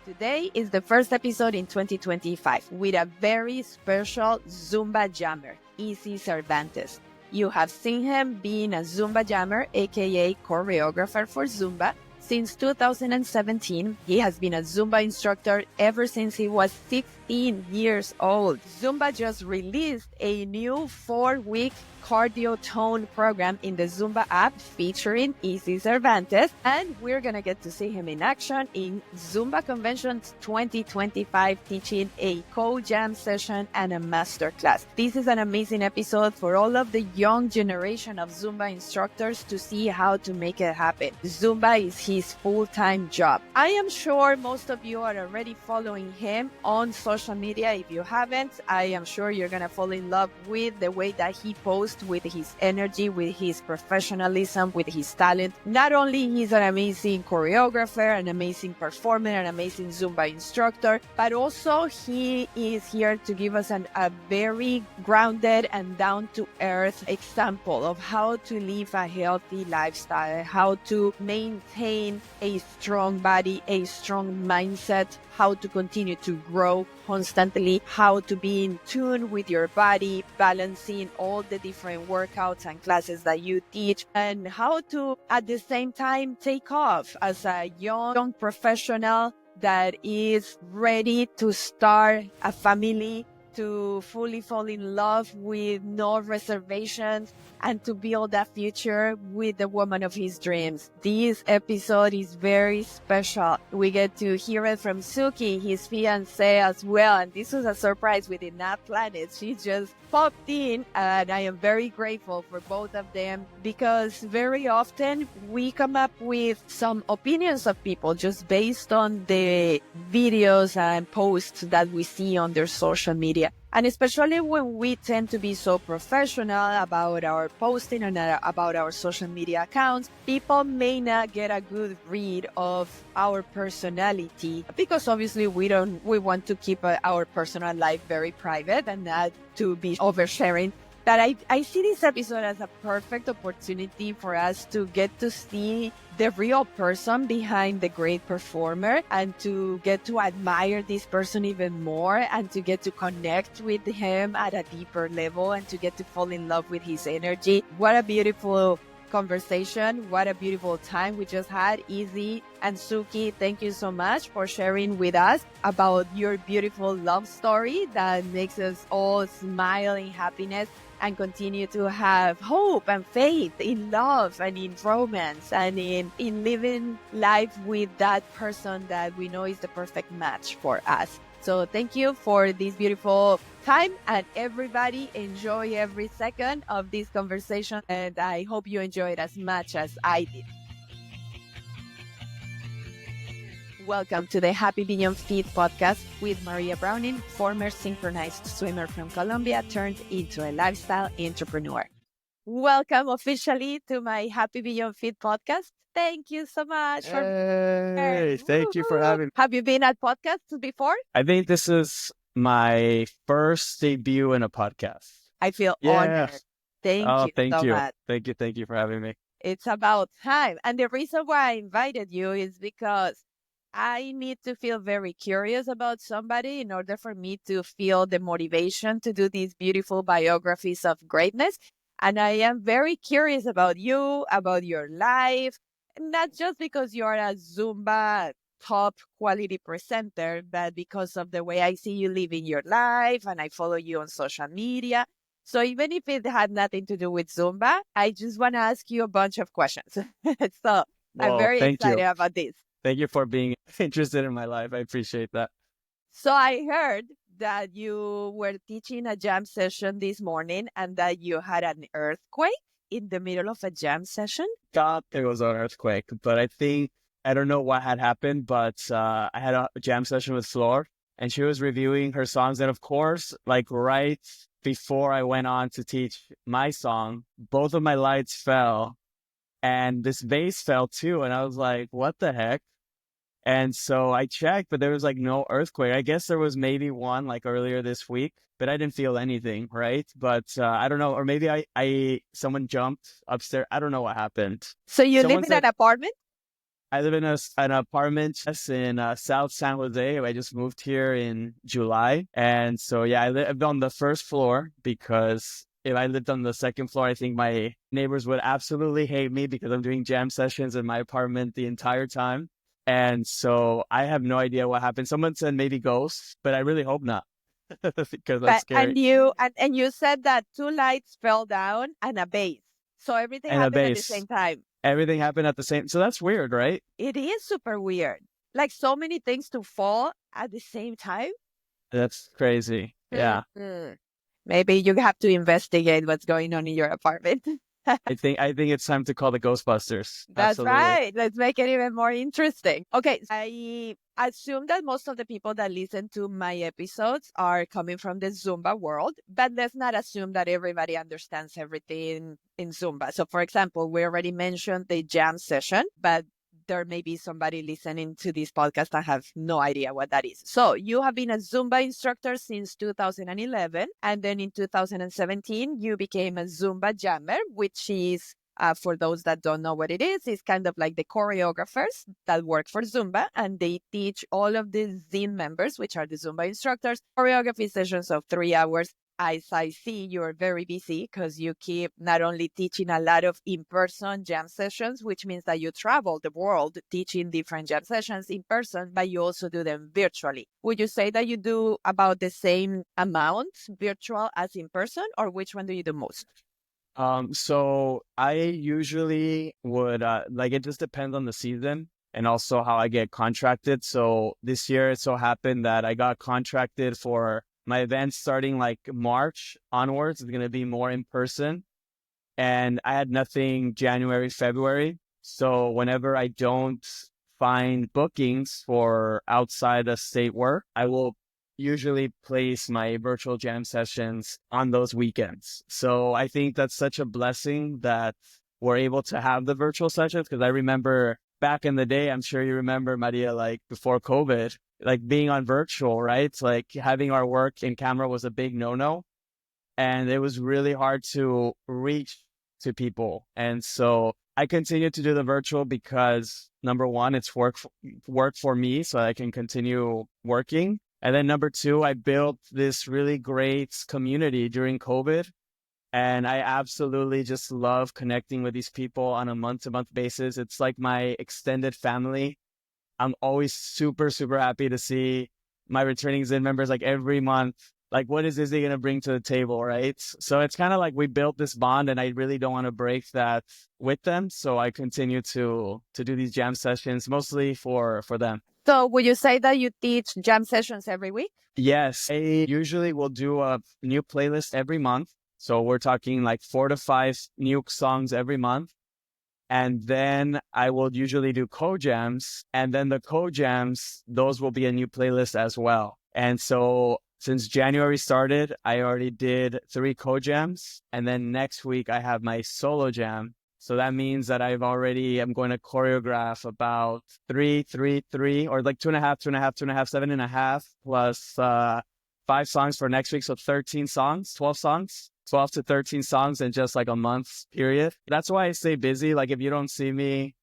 Today is the first episode in 2025 with a very special Zumba jammer, Izzy Cervantes. You have seen him being a Zumba jammer, aka choreographer for Zumba. Since 2017, he has been a Zumba instructor ever since he was 16 years old. Zumba just released a new 4-week cardio tone program in the Zumba app featuring Izzy Cervantes, and we're gonna get to see him in action in Zumba Conventions 2025, teaching a co-jam session and a master class. This is an amazing episode for all of the young generation of Zumba instructors to see how to make it happen. Zumba is his full-time job. I am sure most of you are already following him on social media. If you haven't, I am sure you're gonna fall in love with the way that he posts, with his energy, with his professionalism, with his talent. Not only he's an amazing choreographer, an amazing performer, an amazing Zumba instructor, but also he is here to give us a very grounded and down-to-earth example of how to live a healthy lifestyle, how to maintain a strong body, a strong mindset, how to continue to grow constantly, how to be in tune with your body, balancing all the different workouts and classes that you teach, and how to, at the same time, take off as a young professional that is ready to start a family, to fully fall in love with no reservations, and to build a future with the woman of his dreams. This episode is very special. We get to hear it from Suki, his fiancée, as well. And this was a surprise we did not plan it. She just popped in, and I am very grateful for both of them, because very often we come up with some opinions of people just based on the videos and posts that we see on their social media. And especially when we tend to be so professional about our posting and about our social media accounts, people may not get a good read of our personality, because obviously we want to keep our personal life very private and not to be oversharing. That I see this episode as a perfect opportunity for us to get to see the real person behind the great performer, and to get to admire this person even more, and to get to connect with him at a deeper level, and to get to fall in love with his energy. What a beautiful conversation. What a beautiful time we just had. Izzy and Suki, thank you so much for sharing with us about your beautiful love story that makes us all smile in happiness and continue to have hope and faith in love and in romance and in living life with that person that we know is the perfect match for us. So thank you for this beautiful time, and everybody enjoy every second of this conversation, and I hope you enjoy it as much as I did. Welcome to the Happy Beyond Fit podcast with Maria Browning, former synchronized swimmer from Colombia turned into a lifestyle entrepreneur. Welcome officially to my Happy Beyond Fit podcast. Thank you so much for being here. Thank you for having me. Have you been at podcasts before? I think this is my first debut in a podcast. I feel honored. Thank you so much. Thank you for having me. It's about time. And the reason why I invited you is because I need to feel very curious about somebody in order for me to feel the motivation to do these beautiful biographies of greatness. And I am very curious about you, about your life, not just because you're a Zumba top quality presenter, but because of the way I see you living your life and I follow you on social media. So even if it had nothing to do with Zumba, I just want to ask you a bunch of questions. So I'm very excited about this. Thank you for being interested in my life. I appreciate that. So I heard that you were teaching a jam session this morning and that you had an earthquake in the middle of a jam session. God, it was an earthquake, but I don't know what had happened, but I had a jam session with Flor, and she was reviewing her songs. And of course, like right before I went on to teach my song, both of my lights fell. And this vase fell too. And I was like, what the heck? And so I checked, but there was like no earthquake. I guess there was maybe one like earlier this week, but I didn't feel anything, right? But I don't know. Or maybe someone jumped upstairs. I don't know what happened. So you live in an apartment? I live in an apartment in South San Jose. I just moved here in July. And so, yeah, I live on the first floor because if I lived on the second floor, I think my neighbors would absolutely hate me because I'm doing jam sessions in my apartment the entire time. And so I have no idea what happened. Someone said maybe ghosts, but I really hope not because that's But scary. and you said that two lights fell down and a base. So everything And a happened at the base. same time. Everything happened at the same. So that's weird, right? It is super weird. Like so many things to fall at the same time. That's crazy. Yeah. Mhm. Maybe you have to investigate what's going on in your apartment. I think it's time to call the Ghostbusters. That's Absolutely. right. Let's make it even more interesting. Okay, I assume that most of the people that listen to my episodes are coming from the Zumba world, but let's not assume that everybody understands everything in Zumba. So, for example, we already mentioned the jam session, but there may be somebody listening to this podcast that have no idea what that is. So, you have been a Zumba instructor since 2011, and then in 2017, you became a Zumba jammer, which is for those that don't know what it is, it's kind of like the choreographers that work for Zumba, and they teach all of the Zine members, which are the Zumba instructors, choreography sessions of 3 hours. As I see, you're very busy because you keep not only teaching a lot of in-person jam sessions, which means that you travel the world teaching different jam sessions in person, but you also do them virtually. Would you say that you do about the same amount virtual as in person, or which one do you do most? So I usually would like it just depends on the season and also how I get contracted. So this year it so happened that I got contracted for my events starting like March onwards. It's gonna be more in person. And I had nothing January, February. So whenever I don't find bookings for outside of state work, I will usually place my virtual jam sessions on those weekends. So I think that's such a blessing that we're able to have the virtual sessions because I remember back in the day, I'm sure you remember, Maria, like before COVID, like being on virtual, right? It's like having our work in camera was a big no-no and it was really hard to reach to people. And so I continue to do the virtual because number one, it's work for me so I can continue working. And then number two, I built this really great community during COVID. And I absolutely just love connecting with these people on a month-to-month basis. It's like my extended family. I'm always super, super happy to see my returning Zen members like every month. Like, what is Izzy going to bring to the table, right? So it's kind of like we built this bond, and I really don't want to break that with them. So I continue to do these jam sessions mostly for them. So, would you say that you teach jam sessions every week? Yes, I usually will do a new playlist every month. So we're talking like 4 to 5 new songs every month. And then I will usually do co-jams. And then the co-jams, those will be a new playlist as well. And so since January started, I already did 3 co-jams. And then next week I have my solo jam. So that means that I'm going to choreograph about 3, 3, 3, or like 2.5, 2.5, 2.5, 7.5, plus 5 songs for next week. So 13 songs, 12 songs. 12 to 13 songs in just like a month's period. That's why I stay busy. Like if you don't see me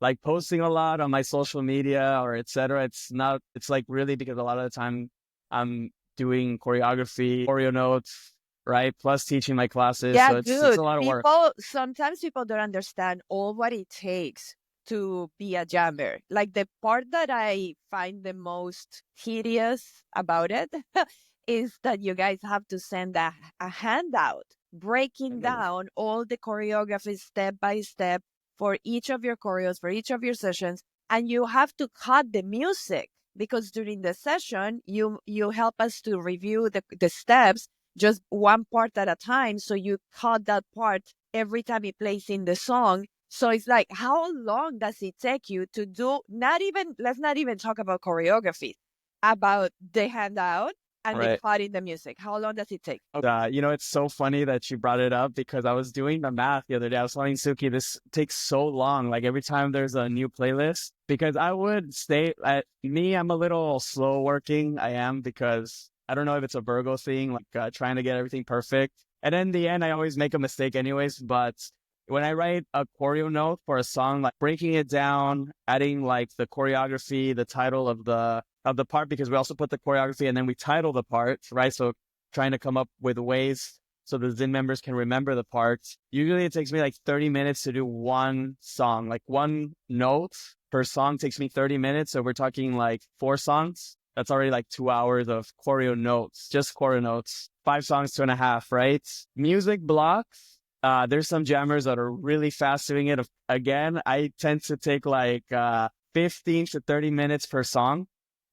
like posting a lot on my social media or etc., it's like really because a lot of the time I'm doing choreography, choreo notes, right? Plus teaching my classes. Yeah, So it's good. a lot of work. Sometimes people don't understand all what it takes to be a jammer. Like the part that I find the most tedious about it is that you guys have to send a handout breaking down all the choreography step by step for each of your choreos, for each of your sessions, and you have to cut the music because during the session you help us to review the steps just one part at a time. So you cut that part every time it plays in the song. So it's like, how long does it take you to do, let's not even talk about choreography, about the handout and the Right. cutting the music. How long does it take? It's so funny that you brought it up because I was doing the math the other day. I was telling Suki this takes so long. Like every time there's a new playlist, because I would stay at me, I'm a little slow working. I am because I don't know if it's a Virgo thing, like trying to get everything perfect. And in the end, I always make a mistake anyways. But when I write a choreo note for a song, like breaking it down, adding like the choreography, the title of the part, because we also put the choreography and then we title the parts, right? So trying to come up with ways so the Zin members can remember the parts. Usually it takes me like 30 minutes to do one song, like one note per song takes me 30 minutes. So we're talking like 4 songs. That's already like 2 hours of choreo notes, just choreo notes. 5 songs, 2.5, right? Music blocks. There's some jammers that are really fast doing it. Again, I tend to take like 15 to 30 minutes per song.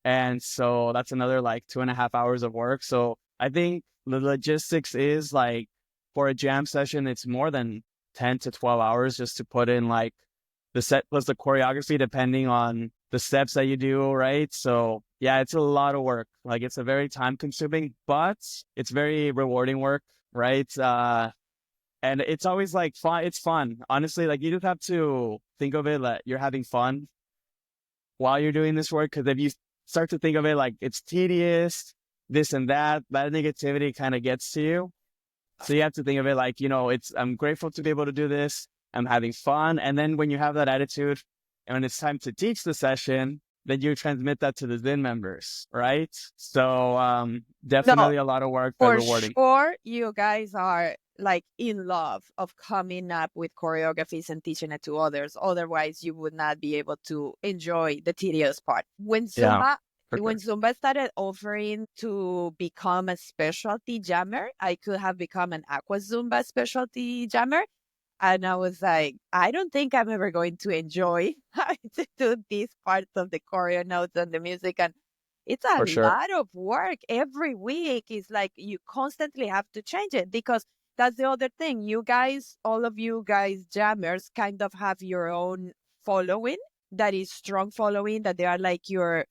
And so that's another like 2.5 hours of work. So I think the logistics is like for a jam session, it's more than 10 to 12 hours just to put in like the set plus the choreography, depending on the steps that you do, right? So yeah, it's a lot of work. Like it's a very time consuming, but it's very rewarding work, right? And it's always like fun. It's fun. Honestly, like you just have to think of it like you're having fun while you're doing this work. Because if you start to think of it like it's tedious, this and that negativity kind of gets to you. So you have to think of it like, I'm grateful to be able to do this. I'm having fun. And then when you have that attitude and when it's time to teach the session, then you transmit that to the Zin members, right? So No, definitely a lot of work, but for rewarding. sure, you guys are like in love of coming up with choreographies and teaching it to others. Otherwise, you would not be able to enjoy the tedious part. Yeah, for When sure. Zumba started offering to become a specialty jammer, I could have become an aqua Zumba specialty jammer. And I was like, I don't think I'm ever going to enjoy having to do these parts of the choreo notes and the music. And it's a For sure. lot of work every week. It's like you constantly have to change it because that's the other thing. You guys, all of you guys, jammers, kind of have your own following that is strong following, that they are like your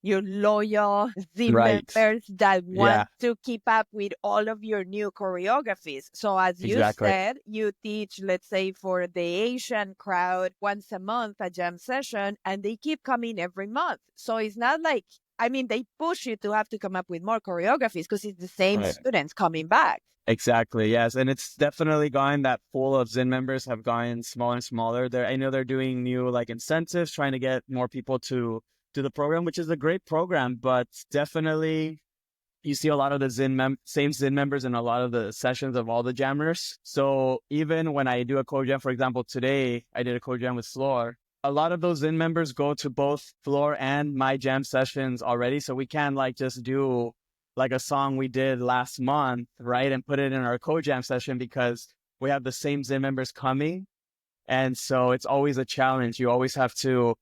loyal Zim Right. members that want Yeah, to keep up with all of your new choreographies. So, as you exactly. said, you teach, let's say, for the Asian crowd once a month a jam session, and they keep coming every month. So, it's not like, I mean, they push you to have to come up with more choreographies because it's the same Right. students coming back. Exactly. Yes. And it's definitely gone, that pool of Zin members have gone smaller and smaller. I know they're doing new like incentives, trying to get more people to do the program, which is a great program, but definitely you see a lot of the same Zin members in a lot of the sessions of all the jammers. So even when I do a co-jam, for example, today I did a co-jam with Floor, a lot of those Zin members go to both Floor and my jam sessions already. So we can't like just do like a song we did last month, right? And put it in our co-jam session because we have the same Zin members coming. And so it's always a challenge. You always have to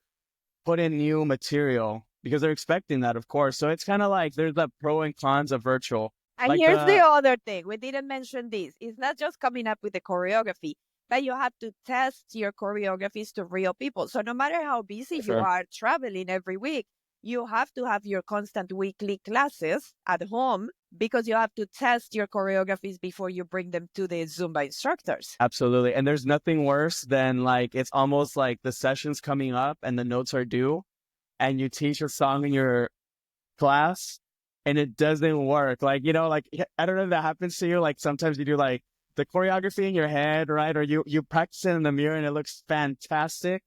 put in new material because they're expecting that, of course. So it's kind of like there's the pro and cons of virtual. And Like here's the other thing. We didn't mention this. It's not just coming up with the choreography, but you have to test your choreographies to real people. So no matter how busy for you sure, are traveling every week, you have to have your constant weekly classes at home because you have to test your choreographies before you bring them to the Zumba instructors. absolutely. And there's nothing worse than like it's almost like the session's coming up and the notes are due, and you teach a song in your class and it doesn't work. Like, like I don't know if that happens to you. Like sometimes you do like the choreography in your head, right? Or you practice it in the mirror and it looks fantastic,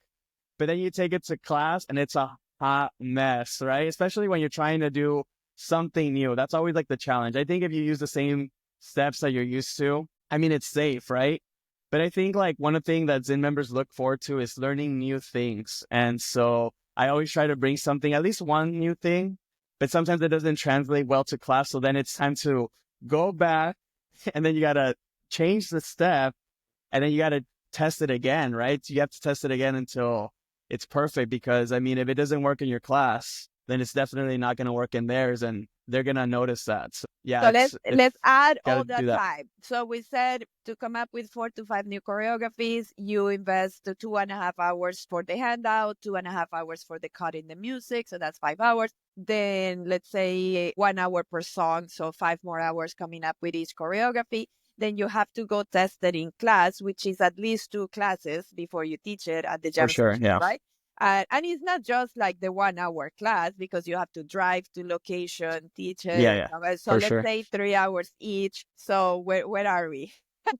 but then you take it to class and it's a hot mess, right? Especially when you're trying to do something new. That's always like the challenge. I think if you use the same steps that you're used to, I mean, it's safe, right? But I think like one of the things that Zin members look forward to is learning new things. And so I always try to bring something, at least one new thing, but sometimes it doesn't translate well to class. So then it's time to go back and then you got to change the step and then you got to test it again, right? You have to test it again until it's perfect because, I mean, if it doesn't work in your class, then it's definitely not going to work in theirs and they're going to notice that. So yeah, So it's let's add got to all do that that time. So we said to come up with 4 to 5 new choreographies, you invest 2.5 hours for the handout, 2.5 hours for the cut in the music. So that's 5 hours. Then let's say 1 hour per song. So 5 more hours coming up with each choreography. Then you have to go test it in class, which is at least 2 classes before you teach it at the for jam sure. session, Yeah. right? And it's not just like the 1 hour class because you have to drive to location, teach Yeah. it. Yeah. So For let's sure. say 3 hours each. So where are we?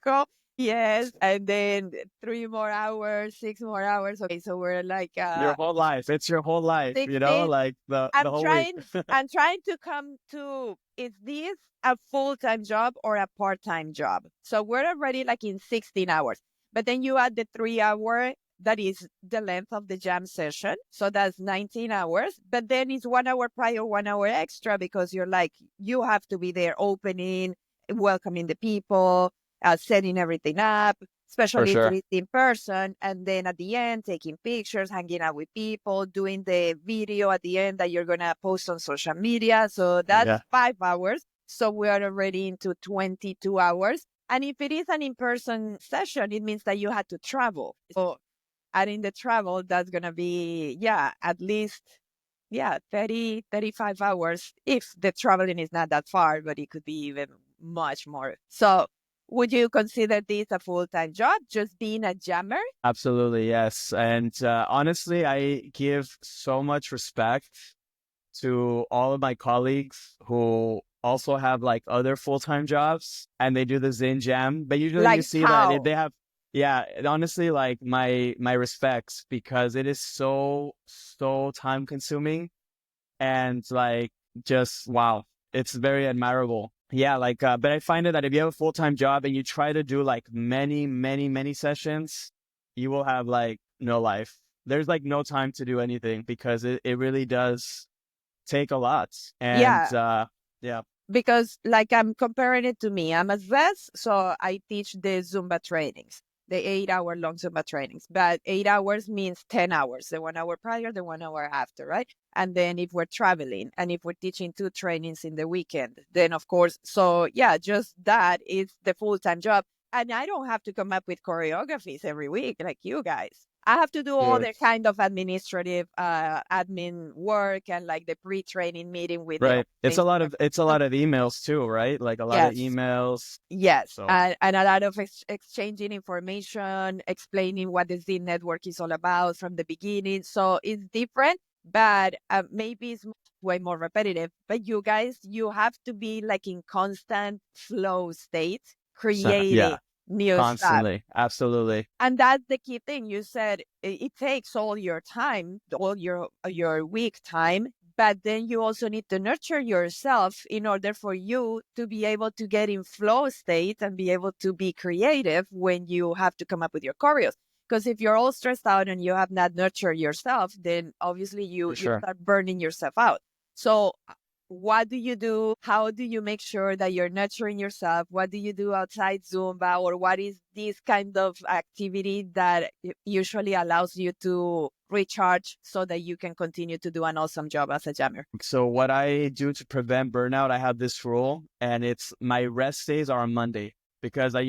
Go Yes, and then 3 more hours, 6 more hours. Okay, so we're like Your whole life. It's your whole life, 16. like the I'm whole week. trying I'm trying to come to, is this a full-time job or a part-time job? So we're already like in 16 hours. But then you add the 3 hour, that is the length of the jam session. So that's 19 hours. But then it's 1 hour prior, 1 hour extra because you're like, you have to be there opening, welcoming the people, setting everything up, For especially if it sure. is in person. And then at the end, taking pictures, hanging out with people, doing the video at the end that you're going to post on social media. So Yeah. that's 5 hours. So we are already into 22 hours. And if it is an in person session, it means that you had to travel. So adding the travel, that's going to be, yeah, at least, yeah, 30, 35 hours if the traveling is not that far, but it could be even much more. So would you consider this a full-time job, just being a jammer? Absolutely, yes. And honestly, I give so much respect to all of my colleagues who also have like other full-time jobs and they do the Zen Jam. But usually you Like see that how? they have, yeah, honestly, like my respects because it is so time consuming and like just wow, it's very admirable. Yeah, like but I find it that if you have a full-time job and you try to do like many sessions, you will have like no life. There's like no time to do anything because it really does take a lot. And Yeah, yeah, because like I'm comparing it to me. I'm a vet, so I teach the Zumba trainings, the 8 hour long Zumba trainings. But 8 hours means 10 hours, the 1 hour prior, the 1 hour after, right? And then if we're traveling and if we're teaching two trainings in the weekend, then of course, so yeah, just that is the full time job. And I don't have to come up with choreographies every week like you guys. I have to do all good. the kind of administrative admin work and like the pre-training meeting with the Right. organization. It's a lot of emails too, right? Like a lot of Yes, emails. yes, So and a lot of exchanging information, explaining what the Z network is all about from the beginning. So it's different, but maybe it's way more repetitive. But you guys, you have to be like in constant flow state, yeah, creating new stuff. constantly. Absolutely. And that's the key thing. You said it takes all your time, all your week time, but then you also need to nurture yourself in order for you to be able to get in flow state and be able to be creative when you have to come up with your choreos. Because if you're all stressed out and you have not nurtured yourself, then obviously For you sure. start burning yourself out. So what do you do? How do you make sure that you're nurturing yourself? What do you do outside Zumba? Or what is this kind of activity that usually allows you to recharge so that you can continue to do an awesome job as a jammer? So what I do to prevent burnout, I have this rule, and it's my rest days are on Monday because I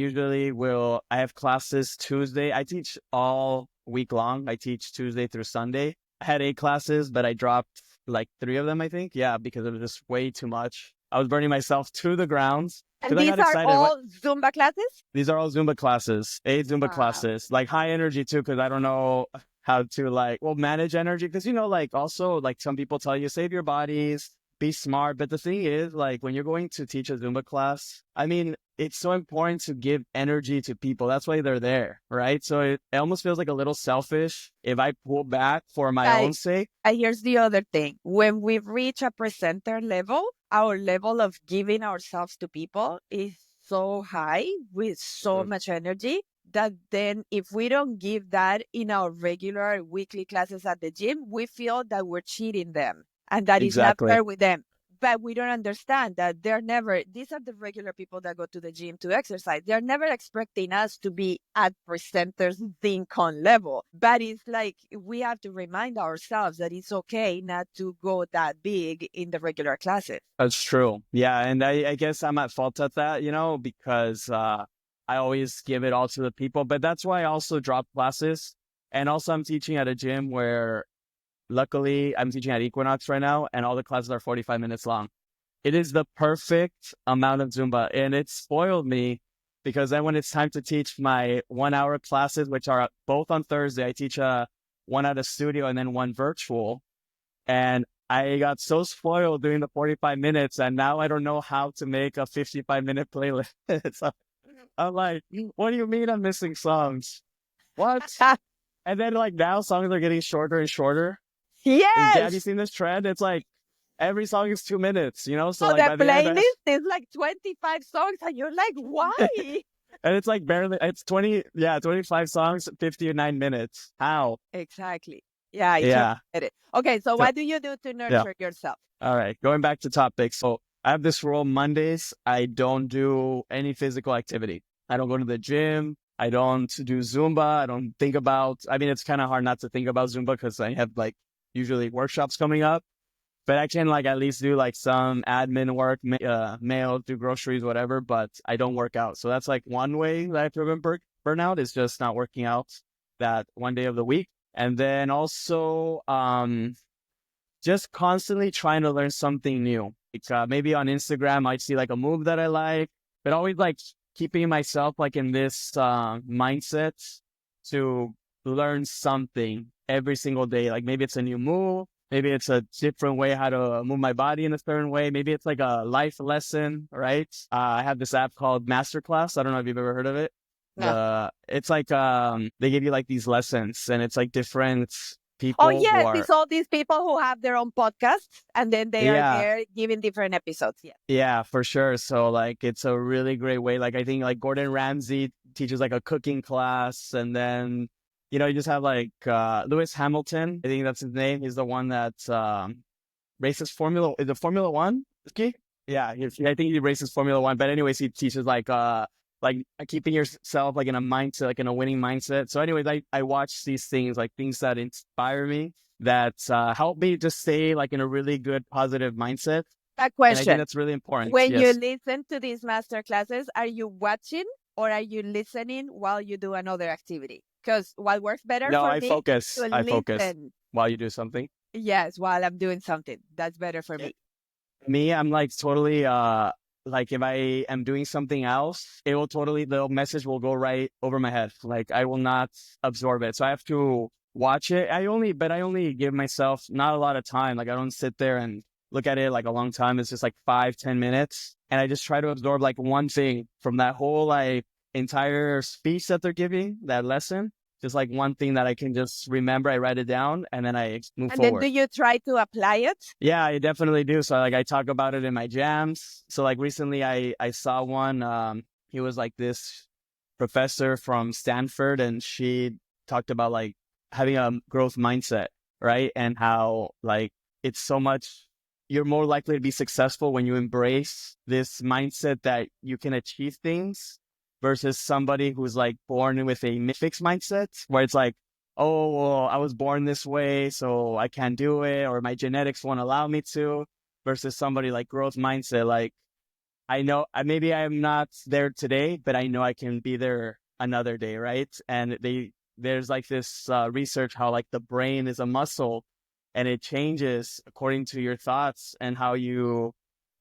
have classes Tuesday. I teach all week long. I teach Tuesday through Sunday. I had 8 classes, but I dropped like 3 of them, I think. Yeah, because it was just way too much. I was burning myself to the grounds And because I these got are excited. all Zumba classes? These are all Zumba classes, 8 Zumba Wow. classes, like high energy too, because I don't know how to like, well, manage energy. Because, like also like some people tell you, save your bodies, be smart. But the thing is, like when you're going to teach a Zumba class, I mean, it's so important to give energy to people. That's why they're there, right? So it almost feels like a little selfish if I pull back for my own Like, sake. here's the other thing. When we reach a presenter level, our level of giving ourselves to people is so high with so True. much energy that then if we don't give that in our regular weekly classes at the gym, we feel that we're cheating them and that is not Exactly. fair with them. But we don't understand that they're never, these are the regular people that go to the gym to exercise. They're never expecting us to be at presenters think on level. But it's like we have to remind ourselves that it's okay not to go that big in the regular classes. That's true. Yeah. And I guess I'm at fault at that, because I always give it all to the people. But that's why I also drop classes. And also, I'm teaching at a gym where luckily I'm teaching at Equinox right now, and all the classes are 45 minutes long. It is the perfect amount of Zumba. And it spoiled me because then when it's time to teach my 1 hour classes, which are both on Thursday, I teach one at a studio and then one virtual. And I got so spoiled doing the 45 minutes, and now I don't know how to make a 55-minute playlist. So, I'm like, what do you mean I'm missing songs? What? And then like now songs are getting shorter and shorter. Have you Yes. seen this trend? It's like every song is 2 minutes, So So like the by the end, playlist is like 25 songs, and you're like, why? and it's like barely, it's 25 songs, 59 minutes. How? Exactly. Yeah, I totally Yeah. get it. Okay, so So, what do you do to yeah. nurture yourself? All right. Going back to topics. So I have this rule Mondays, I don't do any physical activity. I don't go to the gym. I don't do Zumba. I don't think about, I mean, it's kind of hard not to think about Zumba because I have like usually workshops coming up, but I can like at least do like some admin work, mail, do groceries, whatever, but I don't work out. So that's like one way that I prevent burnout is just not working out that one day of the week. And then also, just constantly trying to learn something new. Like, maybe on Instagram, I'd see like a move that I like, but always like keeping myself like in this mindset to learn something every single day. Like maybe it's a new move, maybe it's a different way how to move my body in a certain way. Maybe it's like a life lesson, right? I have this app called Masterclass. I don't know if you've ever heard of it. No. It's like they give you like these lessons, and it's like different Oh, people who yes, are it's all these people who have their own podcasts, and then they are yeah. there giving different episodes. Yeah. Yeah, for sure. So like it's a really great way. Like I think like Gordon Ramsay teaches like a cooking class, and then you just have like Lewis Hamilton. I think that's his name. He's the one that races Formula One ski. Yeah, I think he races Formula One. But anyways, he teaches like keeping yourself like in a mindset, like in a winning mindset. So anyways, I watch these things, like things that inspire me, that help me just stay like in a really good positive mindset. A And I think question. that's really important. When you Yes. listen to these master classes, are you watching or are you listening while you do another activity? Because what works better No, for I me focus. to I focus listen. while you do something. Yes, while I'm doing something. That's better for me. Me, I'm like totally like if I am doing something else, it will totally the message will go right over my head. Like I will not absorb it. So I have to watch it. I only give myself not a lot of time. Like I don't sit there and look at it like a long time. It's just like 5-10 minutes. And I just try to absorb like one thing from that whole like entire speech that they're giving, that lesson. Just like one thing that I can just remember, I write it down and then I move And then forward. do you try to apply it? Yeah, I definitely do. So like I talk about it in my jams. So like recently I saw one, he was like this professor from Stanford, and she talked about like having a growth mindset, right? And how like it's so much you're more likely to be successful when you embrace this mindset that you can achieve things versus somebody who's like born with a fixed mindset where it's like, oh, well, I was born this way, so I can't do it, or my genetics won't allow me to, versus somebody like growth mindset. Like, I know maybe I'm not there today, but I know I can be there another day, right? And there's like this research how like the brain is a muscle and it changes according to your thoughts and how you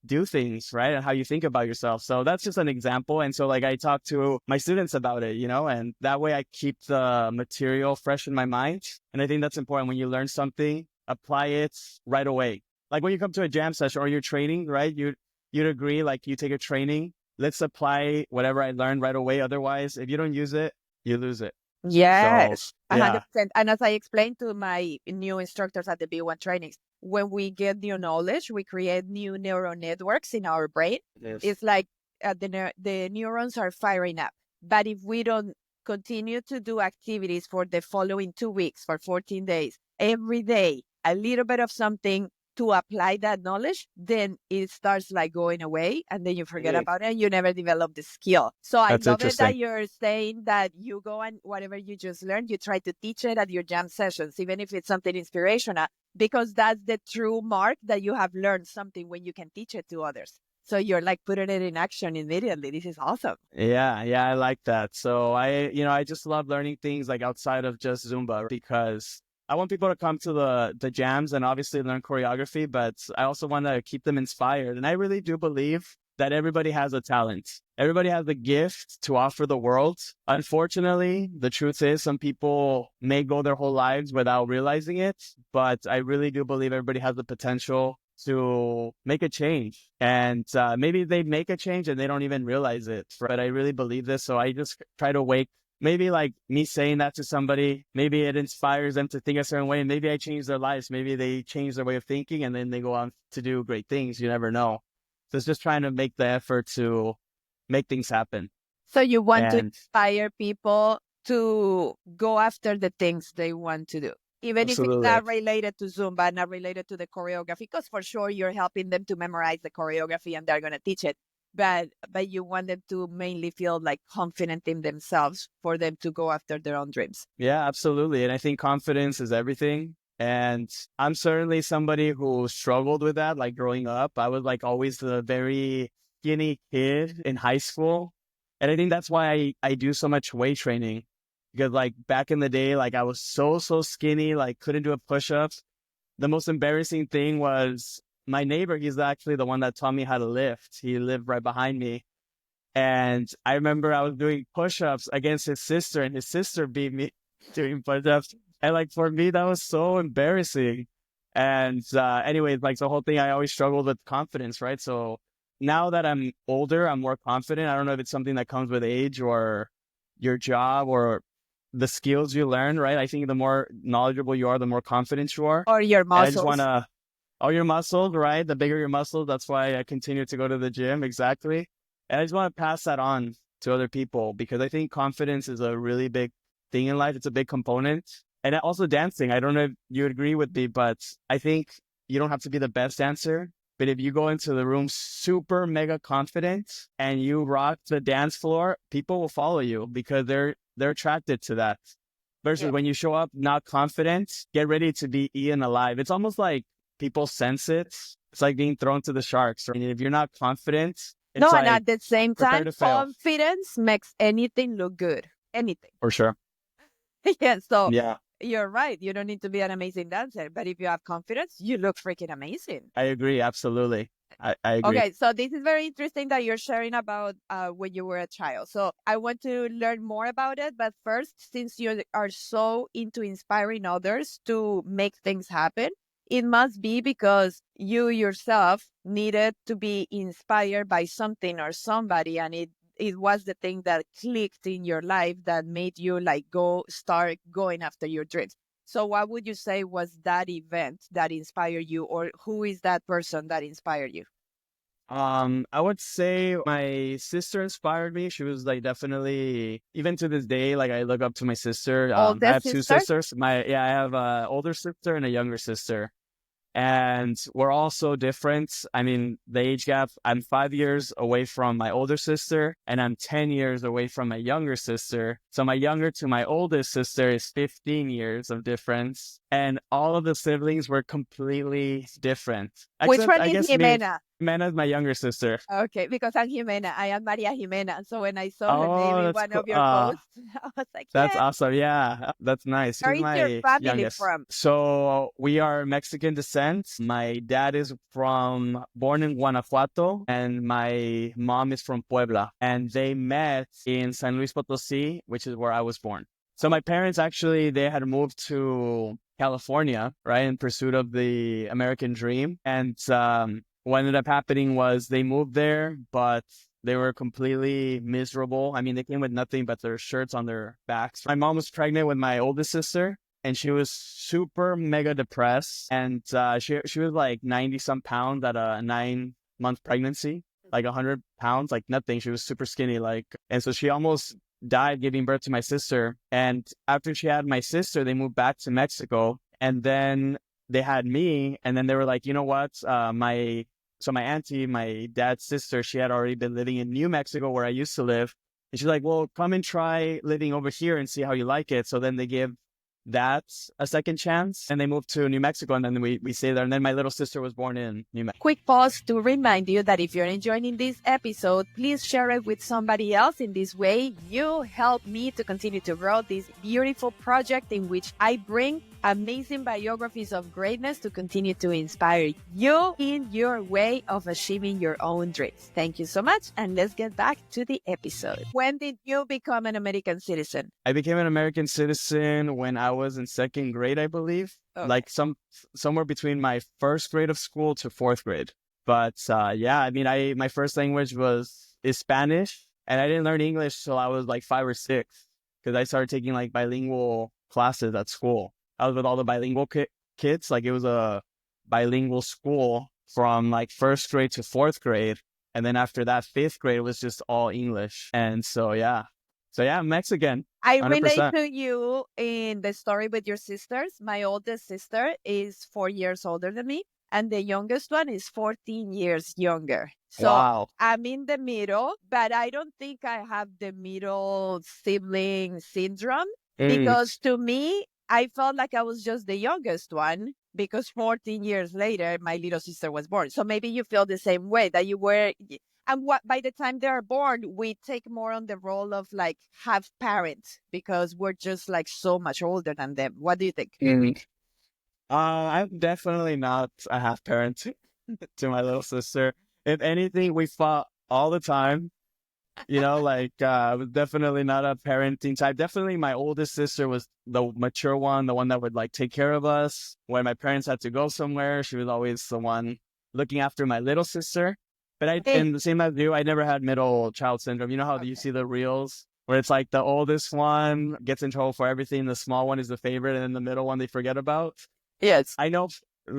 do things, right? And how you think about yourself. So that's just an example. And so like I talk to my students about it, and that way I keep the material fresh in my mind. And I think that's important. When you learn something, apply it right away. Like when you come to a jam session or you're training, right? You'd agree, like you take a training, let's apply whatever I learned right away. Otherwise, if you don't use it, you lose it. So Yes, yeah, 100%. And as I explained to my new instructors at the B1 trainings, when we get new knowledge, we create new neural networks in our brain. it is. It's like the neurons are firing up. But if we don't continue to do activities for the following 2 weeks, for 14 days, every day, a little bit of something to apply that knowledge, then it starts like going away and then you forget Mhm. about it and you never develop the skill. So I That's love it that interesting. you're saying that you go and whatever you just learned, you try to teach it at your jam sessions, even if it's something inspirational, because that's the true mark that you have learned something when you can teach it to others. So you're like putting it in action immediately. This is awesome. Yeah, I like that. So I just love learning things like outside of just Zumba because I want people to come to the jams and obviously learn choreography, but I also want to keep them inspired. And I really do believe that everybody has a talent. Everybody has a gift to offer the world. Unfortunately, the truth is some people may go their whole lives without realizing it, but I really do believe everybody has the potential to make a change. And maybe they make a change and they don't even realize it. But I really believe this. So I just try to wake, maybe like me saying that to somebody, maybe it inspires them to think a certain way. And maybe I change their lives. Maybe they change their way of thinking and then they go on to do great things. You never know. So it's just trying to make the effort to make things happen. So you want to inspire people to go after the things they want to do, even if it's not related to Zumba, not related to the choreography, because for sure you're helping them to memorize the choreography and they're going to teach it. But you want them to mainly feel like confident in themselves for them to go after their own dreams. Yeah, absolutely. And I think confidence is everything. And I'm certainly somebody who struggled with that, like growing up. I was like always the very skinny kid in high school. And I think that's why I do so much weight training. Because like back in the day, like I was so skinny, like couldn't do a push-up. The most embarrassing thing was my neighbor. He's actually the one that taught me how to lift. He lived right behind me. And I remember I was doing push-ups against his sister and his sister beat me doing push-ups. And like for me, that was so embarrassing. And anyways, like the whole thing, I always struggled with confidence, right? So now that I'm older, I'm more confident. I don't know if it's something that comes with age or your job or the skills you learn, right? I think the more knowledgeable you are, the more confident you are. Or your muscles. And I just want to, your muscles, right? The bigger your muscles, that's why I continue to go to the gym. Exactly. And I just want to pass that on to other people because I think confidence is a really big thing in life. It's a big component. And also dancing. I don't know if you agree with me, but I think you don't have to be the best dancer. But if you go into the room super mega confident and you rock the dance floor, people will follow you because they're attracted to that. Versus when you show up not confident, get ready to be eaten alive. It's almost like people sense it. It's like being thrown to the sharks. And if you're not confident, it's no, like, and at the same time, confidence makes anything look good. Anything. For sure. Yeah. So you're right. You don't need to be an amazing dancer, but if you have confidence, you look freaking amazing. I agree. Absolutely. I agree. Okay, so this is very interesting that you're sharing about when you were a child. So I want to learn more about it. But first, since you are so into inspiring others to make things happen, it must be because you yourself needed to be inspired by something or somebody, and it was the thing that clicked in your life that made you like start going after your dreams. So what would you say was that event that inspired you, or who is that person that inspired you? I would say my sister inspired me. She was like definitely, even to this day, like I look up to my sister. I have two sisters. I have an older sister and a younger sister. And we're all so different. I mean, the age gap, I'm 5 years away from my older sister and I'm 10 years away from my younger sister. So my younger to my oldest sister is 15 years of difference. And all of the siblings were completely different. Which one is Jimena? Jimena is my younger sister. Okay, because I'm Jimena. I am Maria Jimena. So when I saw her name in one of your posts, I was like, that's awesome. Yeah, that's nice. Where is your family youngest. from? So we are Mexican descent. My dad is born in Guanajuato, and my mom is from Puebla. And they met in San Luis Potosí, which is where I was born. So my parents actually, they had moved to California, right, in pursuit of the American dream. And what ended up happening was they moved there, but they were completely miserable. I mean, they came with nothing but their shirts on their backs. My mom was pregnant with my oldest sister, and she was super mega depressed. And she was like 90 some pounds at a 9-month pregnancy, like 100 pounds, like nothing. She was super skinny, and so she almost died giving birth to my sister. And after she had my sister, they moved back to Mexico, and then they had me. And then they were like, you know what? My auntie, my dad's sister, she had already been living in New Mexico where I used to live. And she's like, well, come and try living over here and see how you like it. So then they give that a second chance, and they moved to New Mexico, and then we stayed there. And then my little sister was born in New Mexico. Quick pause to remind you that if you're enjoying this episode, please share it with somebody else. In this way, you help me to continue to grow this beautiful project in which I bring amazing biographies of greatness to continue to inspire you in your way of achieving your own dreams. Thank you so much, and let's get back to the episode. When did you become an American citizen? I became an American citizen when I was in second grade, I believe. Okay. Like somewhere between my first grade of school to fourth grade. But yeah, I mean, my first language is Spanish, and I didn't learn English till I was like 5 or 6 because I started taking like bilingual classes at school. I was with all the bilingual kids. Like it was a bilingual school from like first grade to fourth grade. And then after that, fifth grade was just all English. And so, yeah. So, yeah, I'm Mexican. I relate 100%. to you in the story with your sisters. My oldest sister is 4 years older than me, and the youngest one is 14 years younger. So Wow. I'm in the middle, but I don't think I have the middle sibling syndrome Mm. because to me, I felt like I was just the youngest one because 14 years later, my little sister was born. So maybe you feel the same way that you were. And what by the time they're born, we take more on the role of like half parents because we're just like so much older than them. What do you think? Mm. I'm definitely not a half parent to my little sister. If anything, we fought all the time. I was definitely not a parenting type. Definitely my oldest sister was the mature one, the one that would like take care of us. When my parents had to go somewhere, she was always the one looking after my little sister. But Hey, and the same as you, I never had middle child syndrome. You know how you okay. see the reels where it's like the oldest one gets in trouble for everything, the small one is the favorite, and then the middle one they forget about. Yes. I know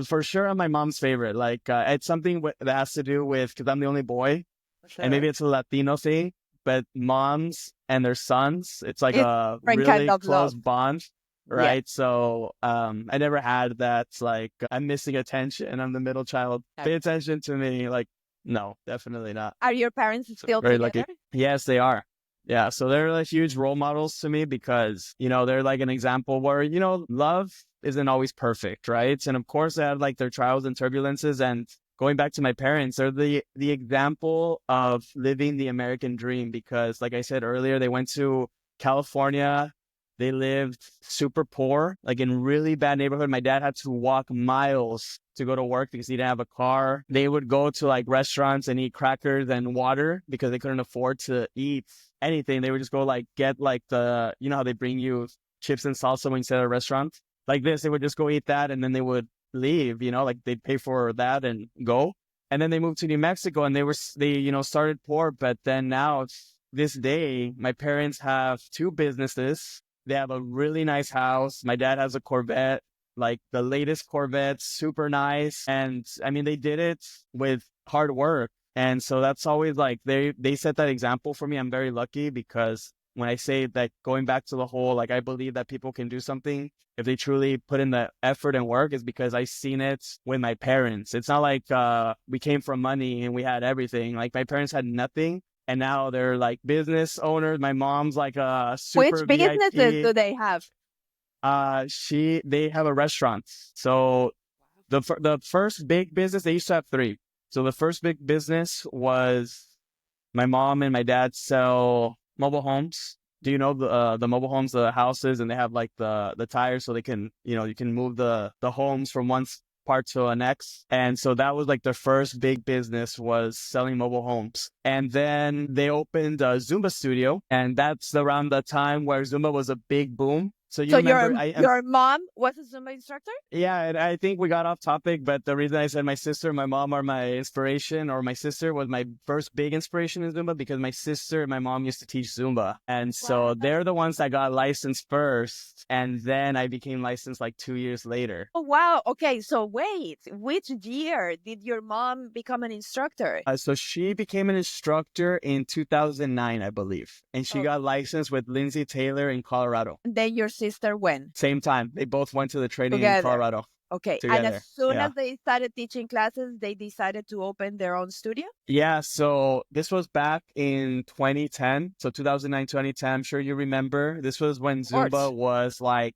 for sure I'm my mom's favorite. It's something that has to do with because I'm the only boy, and Sure. maybe it's a Latino thing, but moms and their sons, it's like It's a different kind really of close love. bond, Yeah. right? So I never had that like I'm missing attention. I'm the middle child. Pay Okay. attention to me. Like, no, definitely not. Are your parents So still very together? lucky. Yes, they are. Yeah, so they're like huge role models to me because, they're like an example where, love isn't always perfect, right? And of course they had like their trials and turbulences, and going back to my parents, they're the example of living the American dream because like I said earlier, they went to California. They lived super poor, like in really bad neighborhood. My dad had to walk miles to go to work because he didn't have a car. They would go to like restaurants and eat crackers and water because they couldn't afford to eat anything. They would just go like get like how they bring you chips and salsa when you sit at a restaurant like this. They would just go eat that and then they would leave, like they'd pay for that and go. And then they moved to New Mexico and they started poor. But then now this day, my parents have two businesses. They have a really nice house. My dad has a Corvette, like the latest Corvette, super nice. And I mean, they did it with hard work. And so that's always like they set that example for me. I'm very lucky because when I say that going back to the whole, like I believe that people can do something if they truly put in the effort and work is because I've seen it with my parents. It's not like we came from money and we had everything. Like my parents had nothing and now they're like business owners. My mom's like a Which super businesses VIP. do they have? They have a restaurant. So the first big business, they used to have three. So the first big business was my mom and my dad sell mobile homes. Do you know the mobile homes, the houses, and they have like the tires so they can, you can move the homes from one part to the next. And so that was like their first big business was selling mobile homes. And then they opened a Zumba studio, and that's around the time where Zumba was a big boom. So you So your remember, your mom was a Zumba instructor? yeah, and I think we got off topic, but the reason I said my sister and my mom are my inspiration, or my sister was my first big inspiration in Zumba because my sister and my mom used to teach Zumba. And Wow. so they're the ones that got licensed first. And then I became licensed like 2 years later. Oh, wow. Okay, so wait, which year did your mom become an instructor? So she became an instructor in 2009, I believe. And she Okay. got licensed with Lindsay Taylor in Colorado. And then your sister went Same time. They both went to the training in together. Colorado Okay. And as together. soon Yeah. as they started teaching classes, they decided to open their own studio? Yeah, so this was back in 2010. So 2009, 2010. I'm sure you remember. This was when Of course. Zumba was like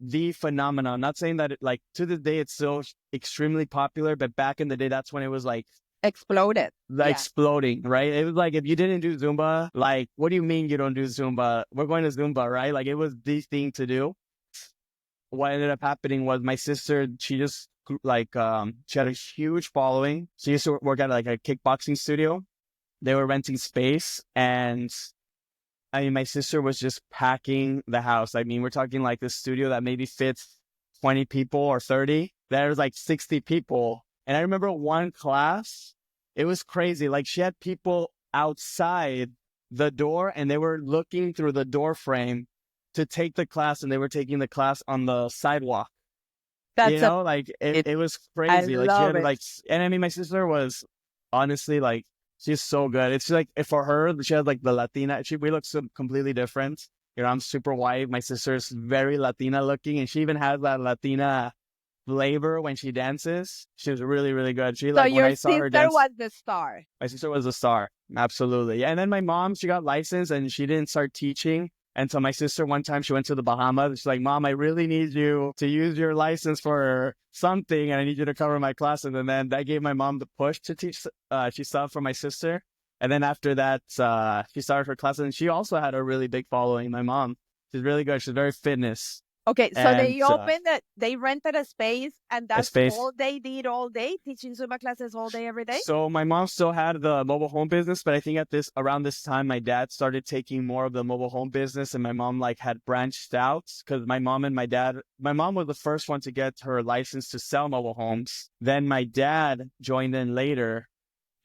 the phenomenon. Not saying that like to this day it's still extremely popular, but back in the day, that's when it was like Exploded. Yeah. exploding, right? It was like if you didn't do Zumba, like what do you mean you don't do Zumba? We're going to Zumba, right? Like it was the thing to do. What ended up happening was my sister, she just she had a huge following. She used to work at like a kickboxing studio. They were renting space, and I mean, my sister was just packing the house. I mean, we're talking like this studio that maybe fits 20 people or 30. There's like 60 people. And I remember one class, it was crazy. Like she had people outside the door and they were looking through the door frame to take the class, and they were taking the class on the sidewalk. That's Like it. it was I crazy. Like she love had it. like, and I mean, my sister was honestly like, she's so good. It's like, for her, she had like the Latina, we look so completely different. I'm super white. My sister's very Latina looking, and she even has that Latina flavor when she dances. She was really, really good. She So like, when your I saw her sister dance, was the star. my sister was a star. Absolutely. Yeah. And then my mom, she got licensed and she didn't start teaching. And so my sister, one time she went to the Bahamas. She's like, Mom, I really need you to use your license for something, and I need you to cover my classes. And then that gave my mom the push to teach. She saw for my sister. And then after that, she started her classes, and she also had a really big following. My mom, she's really good. She's very fitness Okay, so and they opened it, they rented a space, and a that's space. all they did all day, teaching Zumba classes all day, every day? So my mom still had the mobile home business, but I think around this time, my dad started taking more of the mobile home business, and my mom like had branched out, because my mom was the first one to get her license to sell mobile homes. Then my dad joined in later,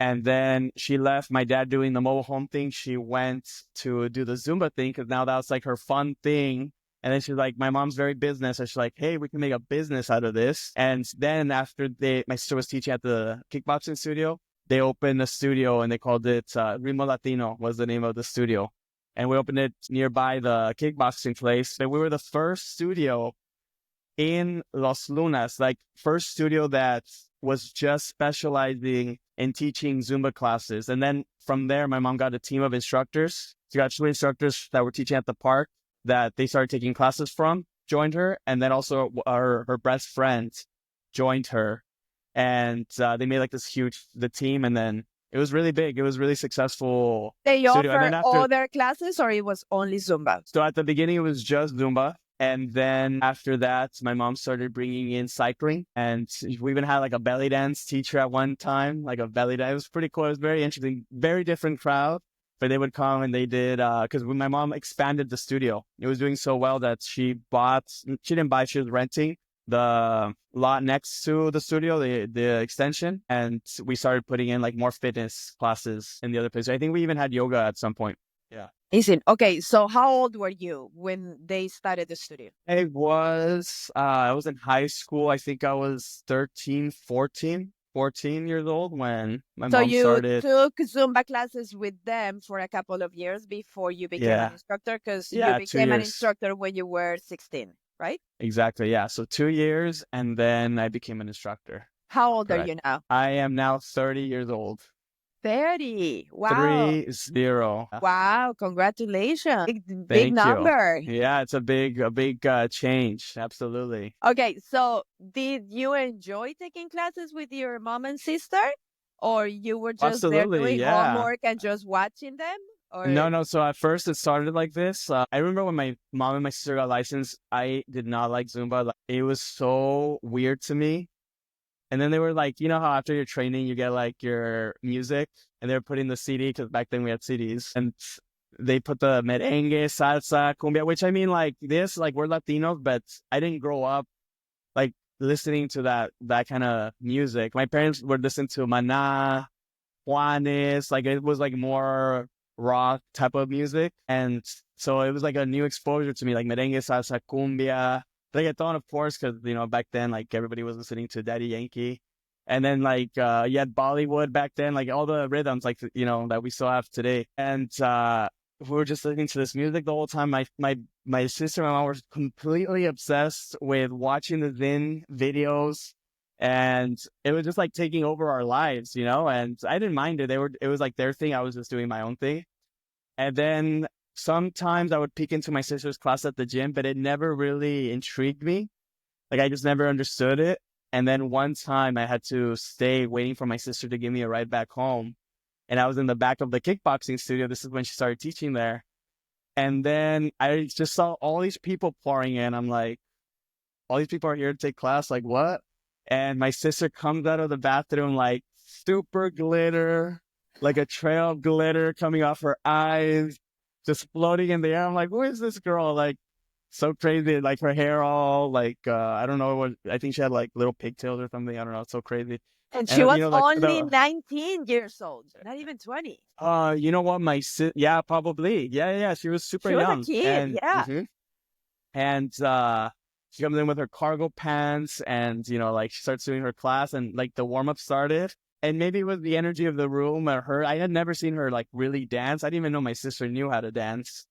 and then she left my dad doing the mobile home thing. She went to do the Zumba thing, because now that's like her fun thing. And then she's like, my mom's very business. So she's like, hey, we can make a business out of this. And then after my sister was teaching at the kickboxing studio, they opened a studio and they called it Rimo Latino was the name of the studio. And we opened it nearby the kickboxing place. And we were the first studio in Los Lunas, like first studio that was just specializing in teaching Zumba classes. And then from there, my mom got a team of instructors. She got 2 instructors that were teaching at the park that they started taking classes from, joined her. And then also her best friend joined her. And they made like the team. And then it was really big. It was really successful They studio. And offer then after, other classes, or it was only Zumba? so at the beginning, it was just Zumba. And then after that, my mom started bringing in cycling. And we even had like a belly dance teacher at one time, like a belly dance. It was pretty cool. It was very interesting, very different crowd. But they would come and they did, because when my mom expanded the studio, it was doing so well that she didn't buy, she was renting the lot next to the studio, the extension. And we started putting in like more fitness classes in the other place. I think we even had yoga at some point. Yeah. Is it? Okay, so how old were you when they started the studio? I was in high school. I think I was 13, 14 years old when my So mom you started. took Zumba classes with them for a couple of years before you became an Yeah. instructor, because you Yeah. Two became an years. instructor when you were 16, right? Exactly. Yeah. So 2 years, and then I became an instructor. How old are Correct. you now? I am now 30 years old. 30. Wow. 30. Wow, congratulations. Big Thank you. number. Yeah, it's a big change. Absolutely. Okay, so did you enjoy taking classes with your mom and sister? Or you were just there Absolutely. doing Yeah. homework and just watching them? No, Or no. So at first it started like this. I remember when my mom and my sister got licensed, I did not like Zumba. Like, it was so weird to me. And then they were like, you know how after your training you get like your music, and they were putting the CD, because back then we had CDs, and they put the merengue, salsa, cumbia, which I mean, like this, like we're Latinos, but I didn't grow up like listening to that kind of music. My parents would listen to Maná, Juanes, like it was like more rock type of music. And so it was like a new exposure to me, like merengue, salsa, cumbia, reggaeton, of course, because, back then, like everybody was listening to Daddy Yankee. And then like, you had Bollywood back then, like all the rhythms, like, that we still have today. And, we were just listening to this music the whole time. My sister and my mom were completely obsessed with watching the Zin videos, and it was just like taking over our lives, and I didn't mind it. It was like their thing. I was just doing my own thing. And then sometimes I would peek into my sister's class at the gym, but it never really intrigued me. Like I just never understood it. And then one time I had to stay waiting for my sister to give me a ride back home. And I was in the back of the kickboxing studio. This is when she started teaching there. And then I just saw all these people pouring in. I'm like, all these people are here to take class. Like, what? And my sister comes out of the bathroom, like super glitter, like a trail of glitter coming off her eyes. just floating in the air. I'm like, who is this girl? Like, so crazy. Like her hair all like, I don't know what, I think she had like little pigtails or something. I don't know. It's so crazy. And she And, was like only 19 years old, not even 20. you know what? Yeah, probably. Yeah. She was super She was a young. kid, And, yeah. and, she comes in with her cargo pants and, like she starts doing her class and like the warm up started. And maybe it was the energy of the room or her. I had never seen her like really dance. I didn't even know my sister knew how to dance.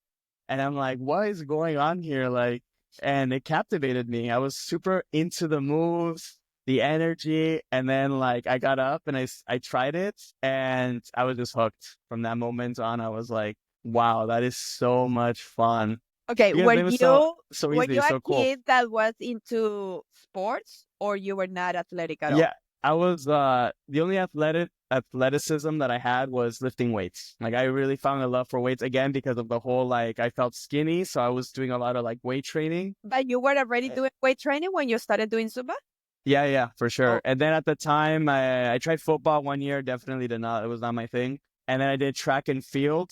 And I'm like, what is going on here? Like, and it captivated me. I was super into the moves, the energy. And then like I got up and I tried it and I was just hooked from that moment on. I was like, wow, that is so much fun. Okay, Because it was so were easy, you a so cool. kid that was into sports or you were not athletic at all? Yeah, I was the only athleticism that I had was lifting weights. Like I really found a love for weights again because of the whole like I felt skinny, so I was doing a lot of like weight training. But you were already Eh, doing weight training when you started doing Zumba? Yeah, for Oh, sure. And then at the time I tried football 1 year, definitely did not, it was not my thing. And then I did track and field,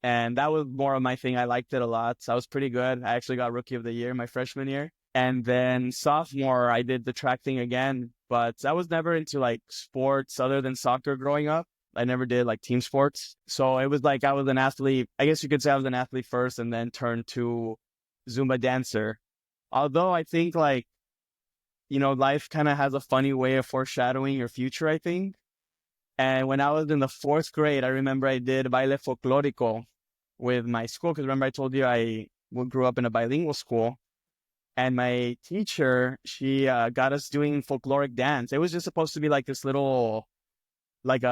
and that was more of my thing. I liked it a lot. So I was pretty good. I actually got rookie of the year my freshman year. And then sophomore, I did the track thing again, but I was never into like sports other than soccer growing up. I never did like team sports. So it was like I was an athlete. I guess you could say I was an athlete first and then turned to Zumba dancer. Although I think like, life kind of has a funny way of foreshadowing your future, I think. And when I was in the fourth grade, I remember I did baile folklorico with my school. Because remember I told you I grew up in a bilingual school. And my teacher, she got us doing folkloric dance. It was just supposed to be like this little, like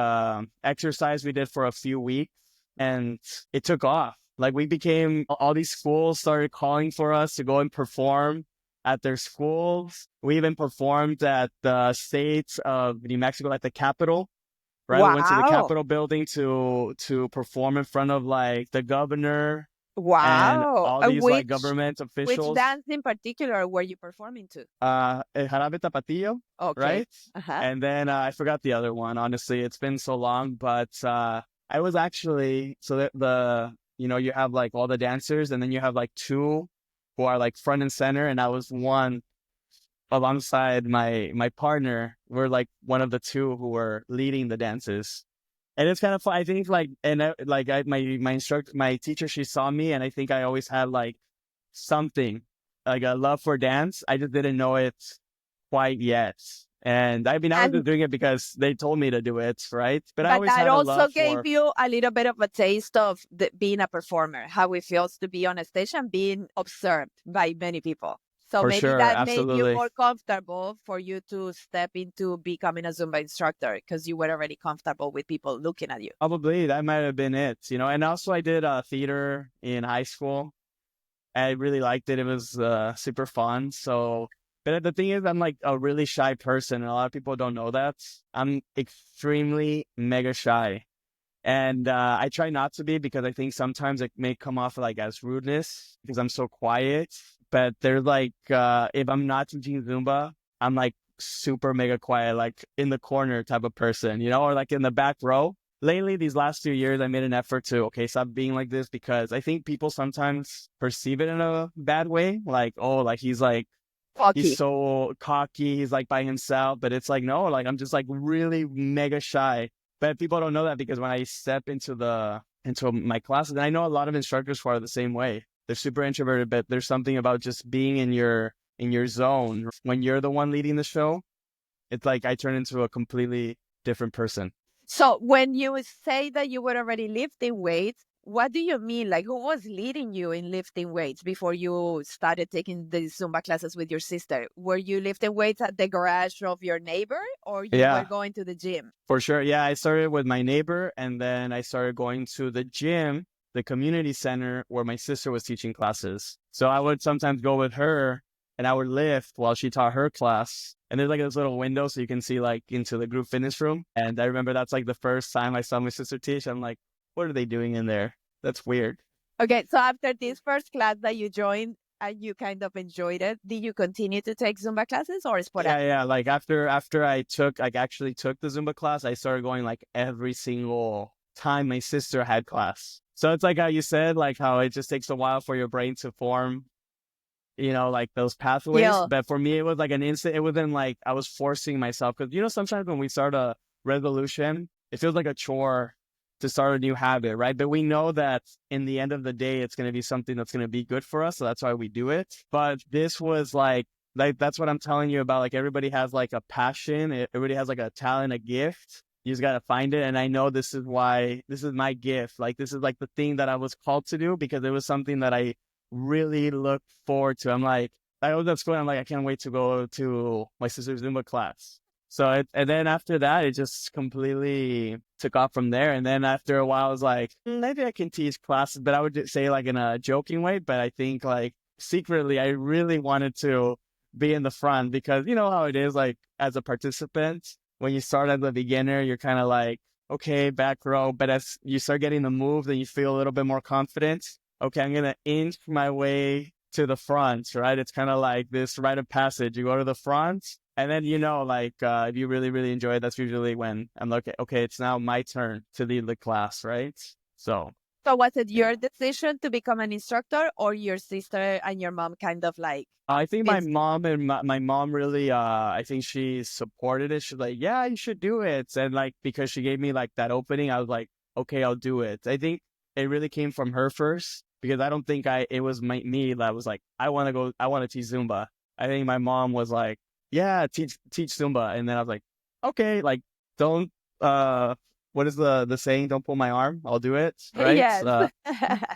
exercise we did for a few weeks, and it took off. Like we became, all these schools started calling for us to go and perform at their schools. We even performed at the state of New Mexico, at the Capitol. Right, we went to the wow. Capitol building to perform in front of like the governor and Wow. all these like Which government officials. dance in particular were you performing to? El Jarabe Tapatillo, Okay. right? Uh-huh. And then I forgot the other one. Honestly, it's been so long, but I was actually so that you have like all the dancers, and then you have like two who are like front and center, and I was one alongside my partner. We're like one of the two who were leading the dances. And it's kind of fun. I think like, and my teacher, she saw me, and I think I always had like something, like a love for dance. I just didn't know it quite yet. And I mean, I was just And doing it because they told me to do it, right? But I but always that had a also love gave for, you a little bit of a taste of being a performer, how it feels to be on a stage and being observed by many people. So for maybe sure, that made you absolutely. more comfortable for you to step into becoming a Zumba instructor because you were already comfortable with people looking at you. Probably that might have been it. And also I did theater in high school. I really liked it. It was super fun. So, but the thing is, I'm like a really shy person, and a lot of people don't know that. I'm extremely mega shy. And I try not to be, because I think sometimes it may come off like as rudeness because I'm so quiet. But they're like, if I'm not teaching Zumba, I'm like super mega quiet, like in the corner type of person, or like in the back row. Lately, these last 2 years, I made an effort to, okay, stop being like this, because I think people sometimes perceive it in a bad way. Like, oh, like he's Cocky. so cocky, he's like by himself. But it's like, no, like I'm just like really mega shy. But people don't know that, because when I step into my classes, and I know a lot of instructors who are the same way. They're super introverted, but there's something about just being in your zone. When you're the one leading the show, it's like I turn into a completely different person. So when you say that you were already lifting weights, what do you mean? Like who was leading you in lifting weights before you started taking the Zumba classes with your sister? Were you lifting weights at the garage of your neighbor or you were Yeah, going to the gym? for sure. Yeah, I started with my neighbor, and then I started going to the gym, the community center where my sister was teaching classes. So I would sometimes go with her, and I would lift while she taught her class. And there's like this little window so you can see like into the group fitness room. And I remember that's like the first time I saw my sister teach. I'm like, what are they doing in there? That's weird. Okay, so after this first class that you joined and you kind of enjoyed it, did you continue to take Zumba classes or Yeah, sporadic? yeah. Like after I actually took the Zumba class, I started going like every single time my sister had class. So it's like how you said, like how it just takes a while for your brain to form, like those pathways. Yeah. But for me, it was like an instant. It wasn't like I was forcing myself because, sometimes when we start a resolution, it feels like a chore to start a new habit, right? But we know that in the end of the day, it's going to be something that's going to be good for us. So that's why we do it. But this was like that's what I'm telling you about. Like everybody has like a passion. Everybody has like a talent, a gift. You just got to find it. And I know this is my gift. Like this is like the thing that I was called to do because it was something that I really look forward to. I'm like, I was at school. I'm like, I can't wait to go to my sister's Zumba class. So and then after that, it just completely took off from there. And then after a while, I was like, maybe I can teach classes, but I would say like in a joking way. But I think like secretly, I really wanted to be in the front because you know how it is, like as a participant, when you start as a beginner, you're kind of like, okay, back row. But as you start getting the move, then you feel a little bit more confident. Okay, I'm going to inch my way to the front, right? It's kind of like this rite of passage. You go to the front and then, like if you really, really enjoy it, that's usually when I'm like, okay, it's now my turn to lead the class, right? So was it your decision to become an instructor, or your sister and your mom kind of like? I think my mom and my mom really, I think she supported it. She's like, yeah, you should do it. And like, because she gave me like that opening, I was like, okay, I'll do it. I think it really came from her first because I don't think it was me that was like, I want to teach Zumba. I think my mom was like, yeah, teach Zumba. And then I was like, okay, like, don't, what is the saying? Don't pull my arm. I'll do it. Right. Yes.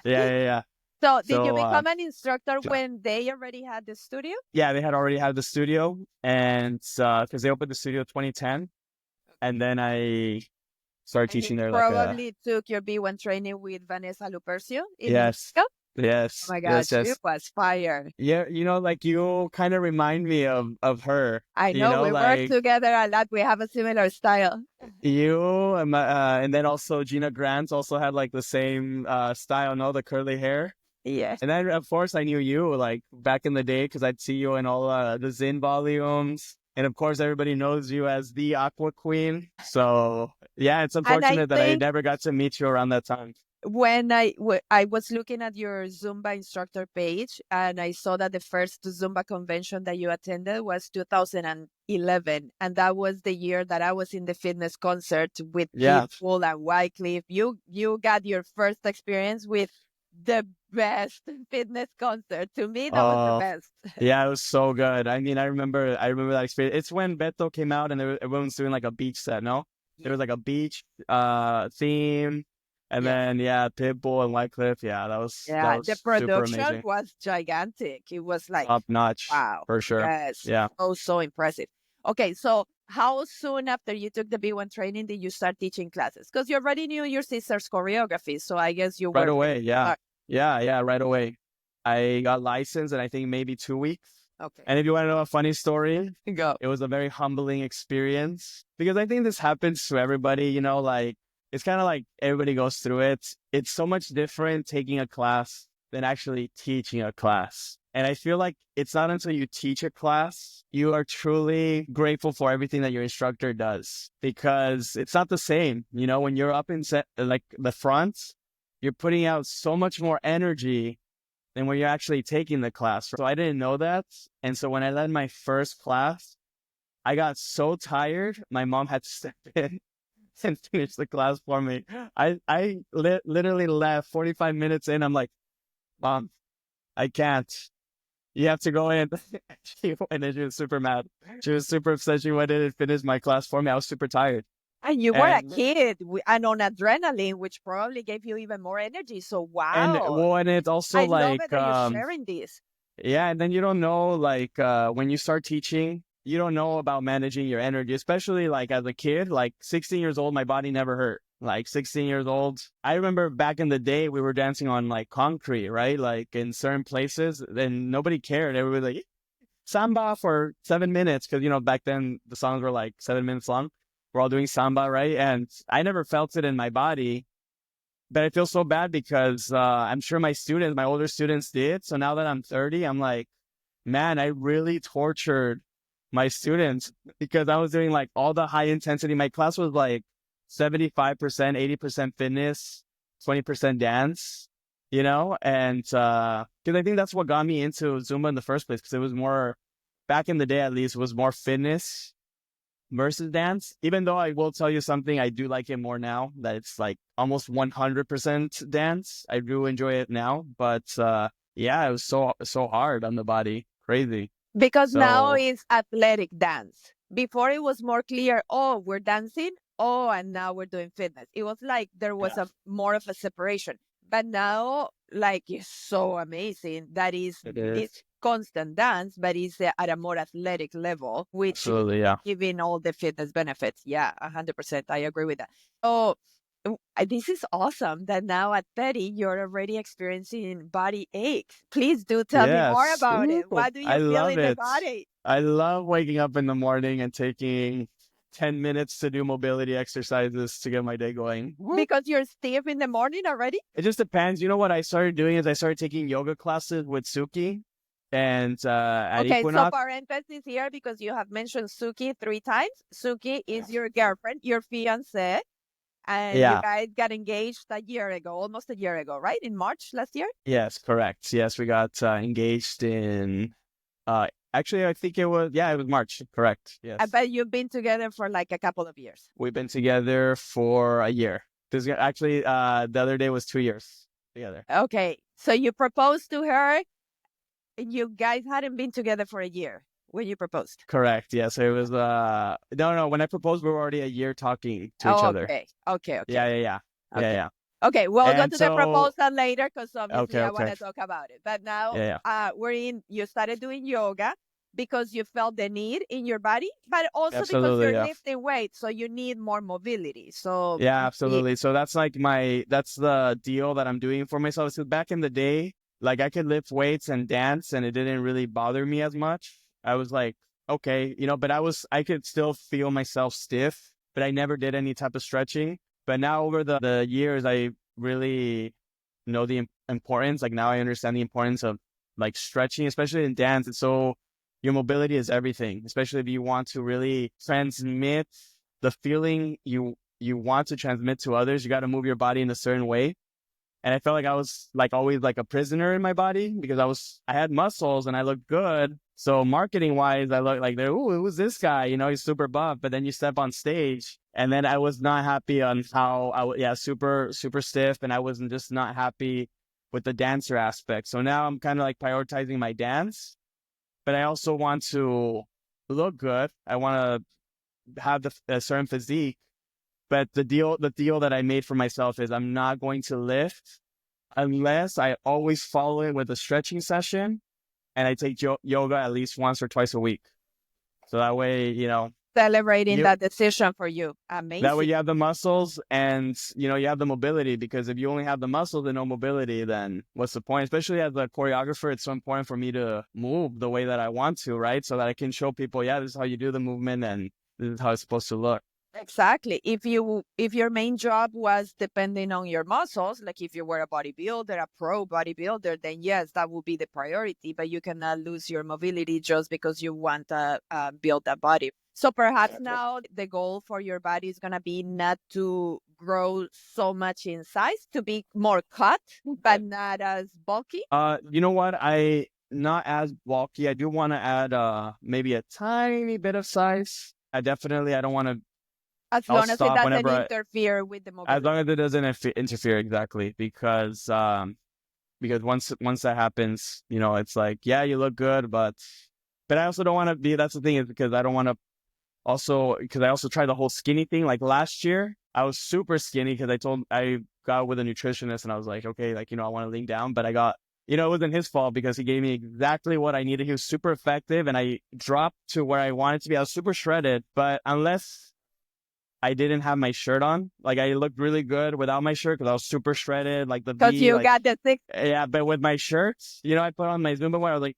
Yeah. So did you become an instructor when they already had the studio? Yeah, they had already had the studio, and because they opened the studio 2010, and then I started teaching there. Probably took your B1 training with Vanessa Lupercio in Yes, Mexico. yes, Oh my gosh, yes. it was fire. Yeah, like you kind of remind me of her. I know, we work together a lot. We have a similar style. You and then also Gina Grant also had like the same style, no, the curly hair. Yes. And then, of course, I knew you like back in the day because I'd see you in all the Zin volumes. And of course, everybody knows you as the Aqua Queen. So, yeah, it's unfortunate that I never got to meet you around that time. When I was looking at your Zumba instructor page, and I saw that the first Zumba convention that you attended was 2011. And that was the year that I was in the fitness concert with Pitbull and Wycliffe. You got your first experience with the best fitness concert. To me, that was the best. Yeah, it was so good. I mean, I remember that experience. It's when Beto came out and everyone was doing like a beach set, no? There was like a beach theme. And then, Pitbull and Wycliffe. Yeah, that was the production was gigantic. It was like top notch. Wow. For sure. Yes. Yeah. So impressive. Okay, so how soon after you took the B1 training did you start teaching classes? Because you already knew your sister's choreography, so I guess you right away. Yeah, right away. I got licensed in I think maybe 2 weeks. Okay. And if you want to know a funny story, go. It was a very humbling experience because I think this happens to everybody. Like it's kind of like everybody goes through it. It's so much different taking a class than actually teaching a class. And I feel like it's not until you teach a class, you are truly grateful for everything that your instructor does because it's not the same. When you're up in like the front, you're putting out so much more energy than when you're actually taking the class. So I didn't know that. And so when I led my first class, I got so tired, my mom had to step in and finish the class for me. I literally left 45 minutes in. I'm like, Mom, I can't. You have to go in. She went and she was super mad. She was super upset. She went in and finished my class for me. I was super tired. And you were a kid and on adrenaline, which probably gave you even more energy. So, wow. And it's also I love it that you're sharing this. Yeah, and then you don't know, like, when you start teaching, you don't know about managing your energy, especially like as a kid, like 16 years old, my body never hurt. Like 16 years old. I remember back in the day, we were dancing on like concrete, right? Like in certain places, and nobody cared. Everybody was like, samba for 7 minutes. Cause back then the songs were like 7 minutes long. We're all doing samba, right? And I never felt it in my body, but I feel so bad because I'm sure my older students did. So now that I'm 30, I'm like, man, I really tortured my students because I was doing like all the high intensity. My class was like 75%, 80% fitness, 20% dance, you know? And because I think that's what got me into Zumba in the first place, because it was more, back in the day at least, it was more fitness versus dance. Even though I will tell you something, I do like it more now, that it's like almost 100% dance. I do enjoy it now, but yeah, it was so hard on the body. Crazy. Because now So it's athletic dance. Before it was more clear, oh, we're dancing. Oh, and now we're doing fitness. It was like there was yeah, a more of a separation. But now, like, it's so amazing that it it's is. constant dance, but it's at a more athletic level, which is Absolutely, yeah. giving all the fitness benefits. Yeah, 100%. I agree with that. So this is awesome that now at 30, you're already experiencing body aches. Please do tell me more Yes. about Ooh, it. What do I you feel love in the it. body? I love waking up in the morning and taking 10 minutes to do mobility exercises to get my day going. Woo. Because you're stiff in the morning already? It just depends. You know what I started doing is I started taking yoga classes with Suki and at Okay, so Equinox. parenthesis here because you have mentioned Suki 3 times. Suki is your girlfriend, your fiance, and you Yeah. guys got engaged a year ago, almost a year ago, right? In March last year? Yes, correct. Yes, we got engaged in actually I think it was March. Correct. I Yes. bet you've been together for like a couple of years. We've been together for a year. This actually the other day was 2 years together. Okay, so you proposed to her. You guys hadn't been together for a year when you proposed. Correct. Yes, it was no, when I proposed we were already a year talking to each other. Okay, okay, Yeah, okay, yeah, yeah. Yeah, okay. yeah. Okay, we'll go And to the so proposal later because okay, obviously I want okay. to talk about it. But now Yeah, yeah. you started doing yoga because you felt the need in your body, but also because Absolutely, you're yeah. lifting weights, so you need more mobility. So Yeah, yeah, absolutely. So that's like that's the deal that I'm doing for myself. So back in the day, like I could lift weights and dance and it didn't really bother me as much. I was like, okay, but I could still feel myself stiff, but I never did any type of stretching. But now over the years, I really know the importance. Like now I understand the importance of like stretching, especially in dance. And so your mobility is everything, especially if you want to really transmit the feeling you want to transmit to others. You got to move your body in a certain way. And I felt like I was like always like a prisoner in my body because I had muscles and I looked good. So marketing wise, I looked like, ooh, who's this guy? He's super buff. But then you step on stage and then I was not happy on how super, super stiff. And I wasn't just not happy with the dancer aspect. So now I'm kind of like prioritizing my dance, but I also want to look good. I want to have a certain physique. But the deal that I made for myself is I'm not going to lift unless I always follow it with a stretching session and I take yoga at least once or twice a week. So that way, celebrating you that decision for you. that way Amazing. you have the muscles and you have the mobility, because if you only have the muscles and no mobility, then what's the point? Especially as a choreographer, it's so important for me to move the way that I want to, right? So that I can show people, yeah, this is how you do the movement and this is how it's supposed to look. Exactly. If your main job was depending on your muscles, like if you were a bodybuilder, a pro bodybuilder, then yes, that would be the priority. But you cannot lose your mobility just because you want to build a body. So perhaps now the goal for your body is gonna be not to grow so much in size, to be more cut, but not as bulky. You know what? I not as bulky. I do want to add maybe a tiny bit of size. I don't want to. As I'll long as it stop doesn't whenever interfere with the as long mobility. as it doesn't interfere, exactly, because once that happens, it's like, yeah, you look good, but I also don't want to be. That's the thing, is because I don't want to because I also tried the whole skinny thing. Like last year, I was super skinny because I got with a nutritionist and I was like, okay, like, I want to lean down, but I got, it wasn't his fault because he gave me exactly what I needed. He was super effective and I dropped to where I wanted to be. I was super shredded, but unless I didn't have my shirt on, like I looked really good without my shirt because I was super shredded, like the Because V, you like, got the six. yeah, but with my shirts, I put on my Zumba wear, I was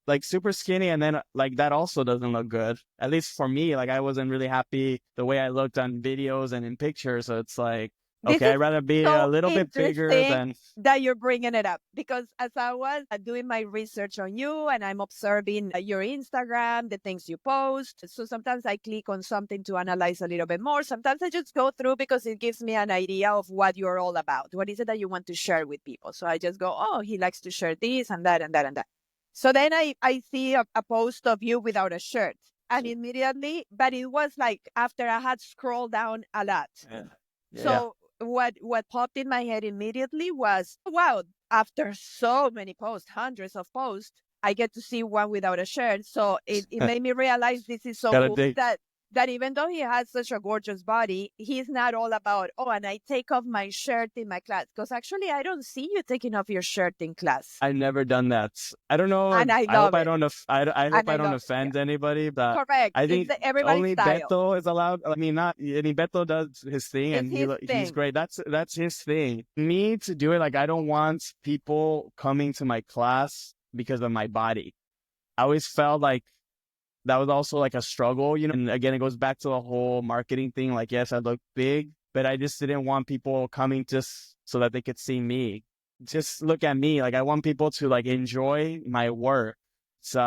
like super skinny, and then like that also doesn't look good. At least for me, like I wasn't really happy the way I looked on videos and in pictures. So it's like, This Okay, is I'd rather be a so little bit bigger interesting than that you're bringing it up, because as I was doing my research on you and I'm observing your Instagram, the things you post. So sometimes I click on something to analyze a little bit more. Sometimes I just go through because it gives me an idea of what you're all about. What is it that you want to share with people? So I just go, oh, he likes to share this and that and that and that. So then I see a post of you without a shirt. And immediately, but it was like after I had scrolled down a lot. yeah. So what popped in my head immediately was, wow, after so many posts, hundreds of posts, I get to see one without a shirt. So it made me realize this is so Gotta cool dig. that even though he has such a gorgeous body, he's not all about, oh, and I take off my shirt in my class. Because actually I don't see you taking off your shirt in class. I've never done that. I don't know. And I I hope love I it. don't. I hope And I I don't love it. Yeah. offend anybody. But Correct. I It's think everybody's only style. Beto is allowed. I mean, not. I mean, Beto does his thing, It's and his he's thing. great. That's his thing. Me to do it, like I don't want people coming to my class because of my body. I always felt like that was also like a struggle, you know. And again, it goes back to the whole marketing thing. Like, yes, I look big, but I just didn't want people coming just so that they could see me. Just look at me. Like, I want people to like enjoy my work. So,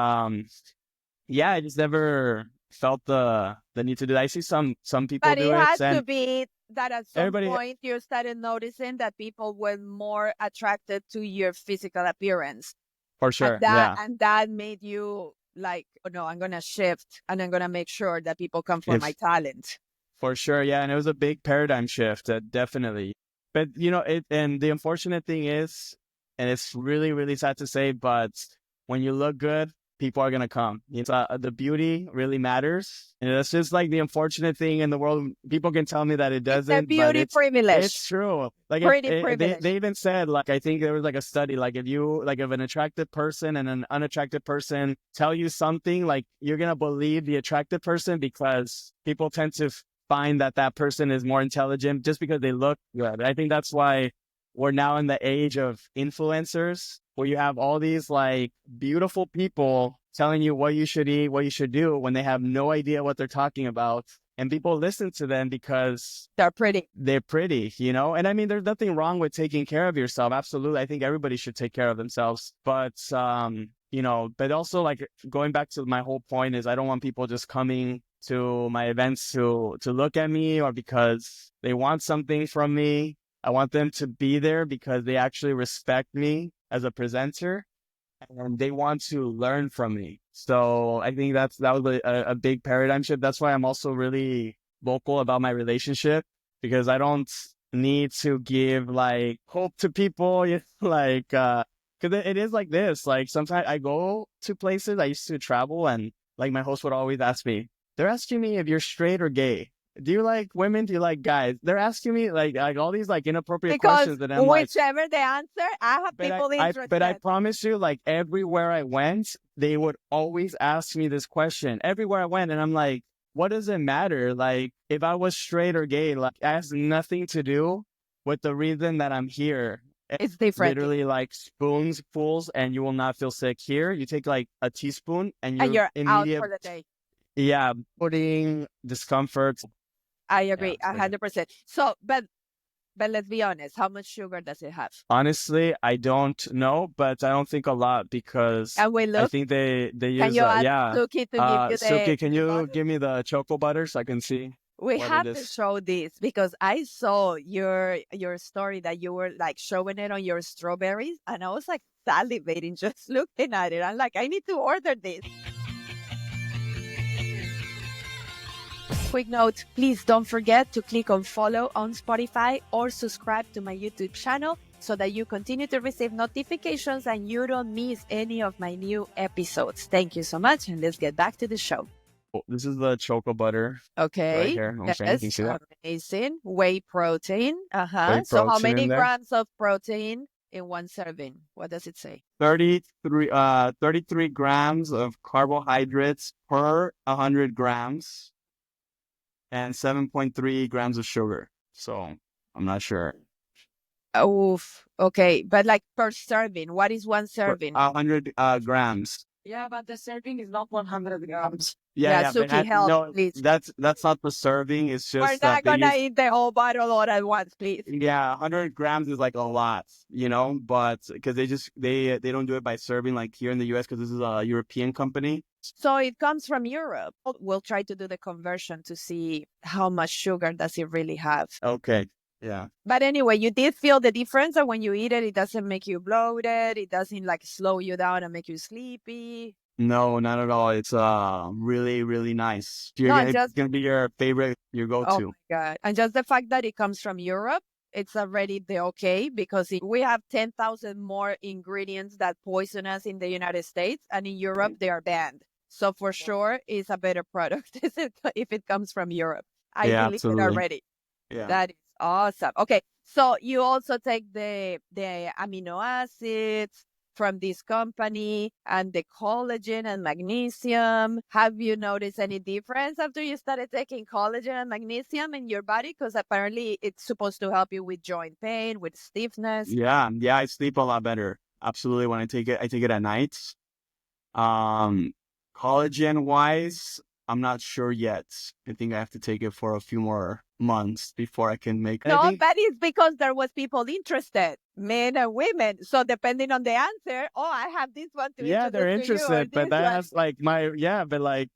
yeah, I just never felt the need to do that. I see some people But do it it, has to and be that at some everybody point you started noticing that people were more attracted to your physical appearance. for sure, yeah, And that made you like, oh no, I'm gonna shift and I'm gonna make sure that people come for my if talent. for sure, yeah, and it was a big paradigm shift, definitely. But you know, it and the unfortunate thing is, and it's really really sad to say, but when you look good, people are gonna come. You know, the beauty really matters, and that's just like the unfortunate thing in the world. People can tell me that it It's a doesn't, but beauty it's privilege. true. Like Pretty they privilege. even said, like I think there was like a study, like if an attractive person and an unattractive person tell you something, like you're gonna believe the attractive person because people tend to find that that person is more intelligent just because they look good. I think that's why we're now in the age of influencers, where you have all these like beautiful people telling you what you should eat, what you should do when they have no idea what they're talking about. And people listen to them because They're pretty. they're pretty, you know? And I mean, there's nothing wrong with taking care of yourself. Absolutely. I think everybody should take care of themselves. But, you know, but also like going back to my whole point is I don't want people just coming to my events to look at me or because they want something from me. I want them to be there because they actually respect me as a presenter and they want to learn from me. So I think that was a big paradigm shift. That's why I'm also really vocal about my relationship, because I don't need to give like hope to people. Like, because it is like this. Like sometimes I go to places I used to travel, and like my host would always ask me, they're asking me if you're straight or gay. Do you like women? Do you like guys? They're asking me like all these like inappropriate Because questions, and I'm like, whichever the answer, I have people but I interested. promise you, like everywhere I went, they would always ask me this question. Everywhere I went, and I'm like, what does it matter? Like if I was straight or gay, like it has nothing to do with the reason that I'm here. It's different. Literally like spoonfuls, and you will not feel sick. Here, you take like a teaspoon, and And you're you're out immediate, for the day. yeah, putting discomfort. I Yeah, agree, 100%. So, but let's be honest, how much sugar does it have? honestly, I don't know, but I don't think a lot because And we I look, think they can use you ask yeah. Suki to give you Suki, can the you butter? give me the choco butter so I can see We what it have to is? show this because I saw your story that you were like showing it on your strawberries, and I was like salivating just looking at it. I'm like, I need to order this. Quick note, please don't forget to click on follow on Spotify or subscribe to my YouTube channel so that you continue to receive notifications and you don't miss any of my new episodes. Thank you so much, and let's get back to the show. Oh, this is the choco butter right Okay, here. Okay, you yes, see that? amazing. Whey protein. Whey So how protein many in there. grams of protein in one serving? What does it say? 33 grams of carbohydrates per 100 grams and 7.3 grams of sugar. So I'm not sure. Oof. Okay, but like per serving, what is one Per serving? 100 grams. Yeah, but the serving is not 100 grams. Yeah, yeah, but Suki, help, no, please. that's not the serving. It's We're just not they gonna use eat the whole bottle all at once, please. yeah, 100 grams is like a lot, but because they don't do it by serving like here in the U.S. because this is a European company. So it comes from Europe. We'll try to do the conversion to see how much sugar does it really have. Okay, yeah. But anyway, you did feel the difference that when you eat it, it doesn't make you bloated. It doesn't like slow you down and make you sleepy. No, not at all. It's really, really nice. No, and It's just, gonna be your favorite, your oh go-to. my God. And just the fact that it comes from Europe, it's already the okay because we have 10,000 more ingredients that poison us in the United States, and in Europe, they are banned. So for sure, it's a better product if it comes from Europe. I Yeah, believe it absolutely. already. Yeah. That is awesome. Okay, so you also take the amino acids from this company and the collagen and magnesium. Have you noticed any difference after you started taking collagen and magnesium in your body? Because apparently it's supposed to help you with joint pain, with stiffness. Yeah, yeah, I sleep a lot better. Absolutely. When I take it at night. Um, Collagen wise, I'm not sure yet. I think I have to take it for a few more months before I can make. I No, think, that is because there was people interested, men and women. So depending on the answer, oh, I have this one to yeah, they're introduce to you, or interested, but this one. that's like but like,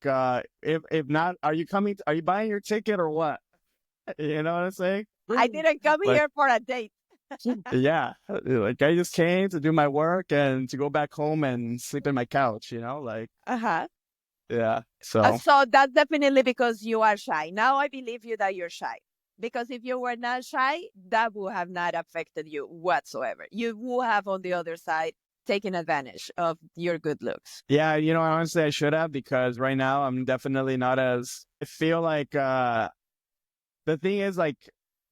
if not, are you coming? Are you buying your ticket or what? You know what I'm saying? I didn't come Like, here for a date. yeah, like I just came to do my work and to go back home and sleep in my couch. Like, Uh-huh. yeah. So So that's definitely because you are shy. Now I believe you that you're shy. Because if you were not shy, that would have not affected you whatsoever. You would have, on the other side, taken advantage of your good looks. yeah, honestly, I should have because right now I'm definitely not as. I feel like the thing is like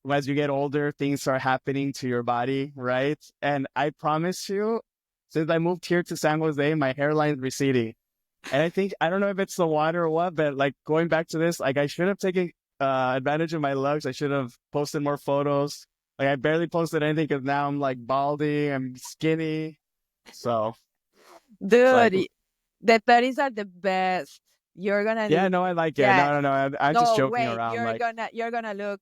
as you get older, things start happening to your body, right? And I promise you, since I moved here to San Jose, my hairline's receding. And I don't know if it's the water or what, but like going back to this, like I should have taken advantage of my looks. I should have posted more photos. Like I barely posted anything because now I'm like balding, I'm skinny. So it's like, Dude, the 30s are the best. You're gonna yeah, no, I like it. yeah. No, no, no. I'm just No, joking wait, around. Like, you're gonna look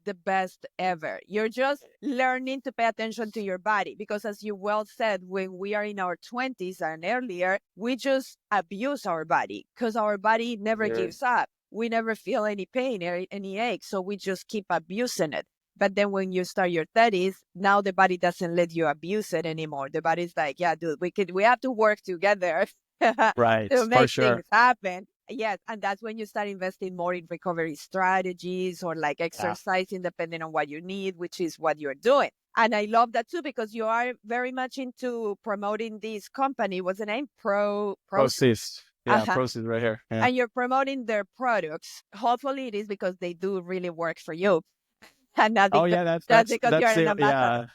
the best ever. You're just learning to pay attention to your body because as you well said, when we are in our 20s and earlier, we just abuse our body because our body never yeah, gives up. We never feel any pain or any ache, so we just keep abusing it. But then when you start your 30s, now the body doesn't let you abuse it anymore. The body's like, yeah, dude, we have to work together right, to for make sure. things happen. Yes, and that's when you start investing more in recovery strategies or like Yeah. exercising depending on what you need, which is what you're doing. And I love that too because you are very much into promoting this company. What's the name? Proceed. Proceeds. Yeah, Uh-huh. proceeds right here. Yeah. And you're promoting their products. Hopefully, it is because they do really work for you, and not Oh because yeah, that's just that's because you're that's an the ambassador.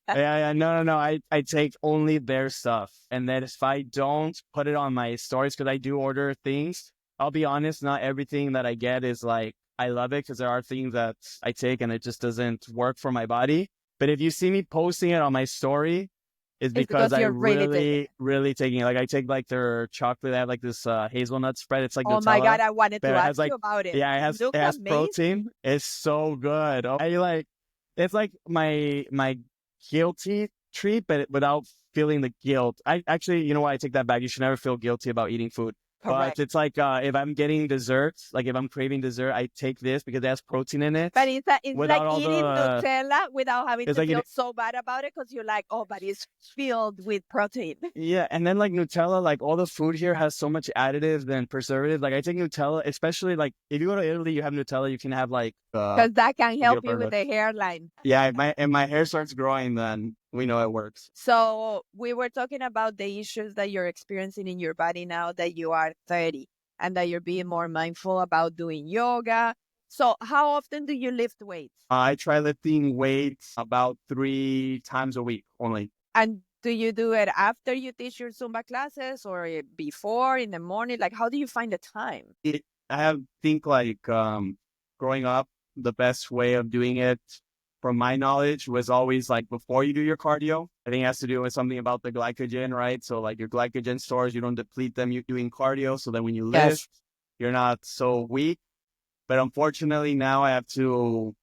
yeah. Yeah, yeah, no, no, no. I take only their stuff, and then if I don't put it on my stories, because I do order things, I'll be honest, not everything that I get is like I love it, because there are things that I take and it just doesn't work for my body. But if you see me posting it on my story, it's It's because because I you're really taking really, it. really taking it. Like I take like their chocolate. I have like this hazelnut spread. It's like Oh my Nutella, God, I wanted but to it ask has you like about it. yeah, It it looks has amazing. protein. It's so good. I like it's like my guilty treat, but without feeling the guilt. I actually, you know what? I take that back. You should never feel guilty about eating food. But Correct. it's like if I'm getting desserts, like if I'm craving dessert, I take this because it has protein in it But it's like without all eating the. Nutella without having It's to like feel it, so bad about it because you're like, oh, but it's filled with protein. yeah, and then like Nutella, like all the food here has so much additives and preservatives. Like I take Nutella, especially like if you go to Italy, you have Nutella, you can have like Because that can you get a help you with product. the hairline. Yeah, if my hair starts growing, then we know it works. So we were talking about the issues that you're experiencing in your body now that you are 30 and that you're being more mindful about doing yoga. So how often do you lift weights? I try lifting weights about 3 times a week only. And do you do it after you teach your Zumba classes or before in the morning? Like, how do you find the time? I have think like growing up, the best way of doing it from my knowledge, was always like before you do your cardio. I think it has to do with something about the glycogen, right? So like your glycogen stores, you don't deplete them, you're doing cardio. So that when you lift, Yes. you're not so weak. But unfortunately now I have to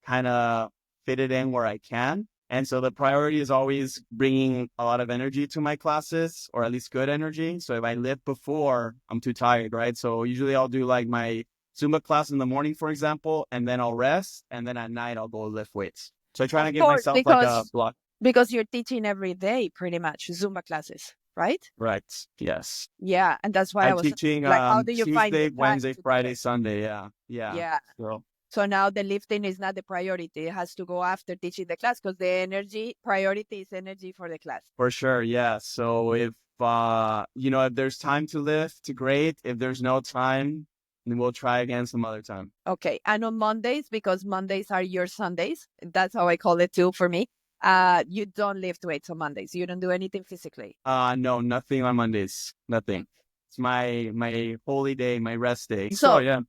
kind of fit it in where I can. And so the priority is always bringing a lot of energy to my classes, or at least good energy. So if I lift before, I'm too tired, right? So usually I'll do like my Zumba class in the morning, for example, and then I'll rest. And then at night, I'll go lift weights. So I try to Of give course, myself like a block. because you're teaching every day, pretty much Zumba classes, right? Right. Yes. Yeah, and that's why I I'm was teaching like, how do you find the Tuesday, time Wednesday, to do Friday, it? Sunday. Yeah. Yeah. Yeah. So So now the lifting is not the priority. It has to go after teaching the class because the energy priority is energy for the class. for sure. Yeah. So if, if there's time to lift, great. If there's no time, then we'll try again some other time. Okay. And on Mondays, because Mondays are your Sundays, that's how I call it too for me. You don't lift weights on Mondays. You don't do anything physically. No, nothing on Mondays. Nothing. It's my holy day, my rest day. So So yeah.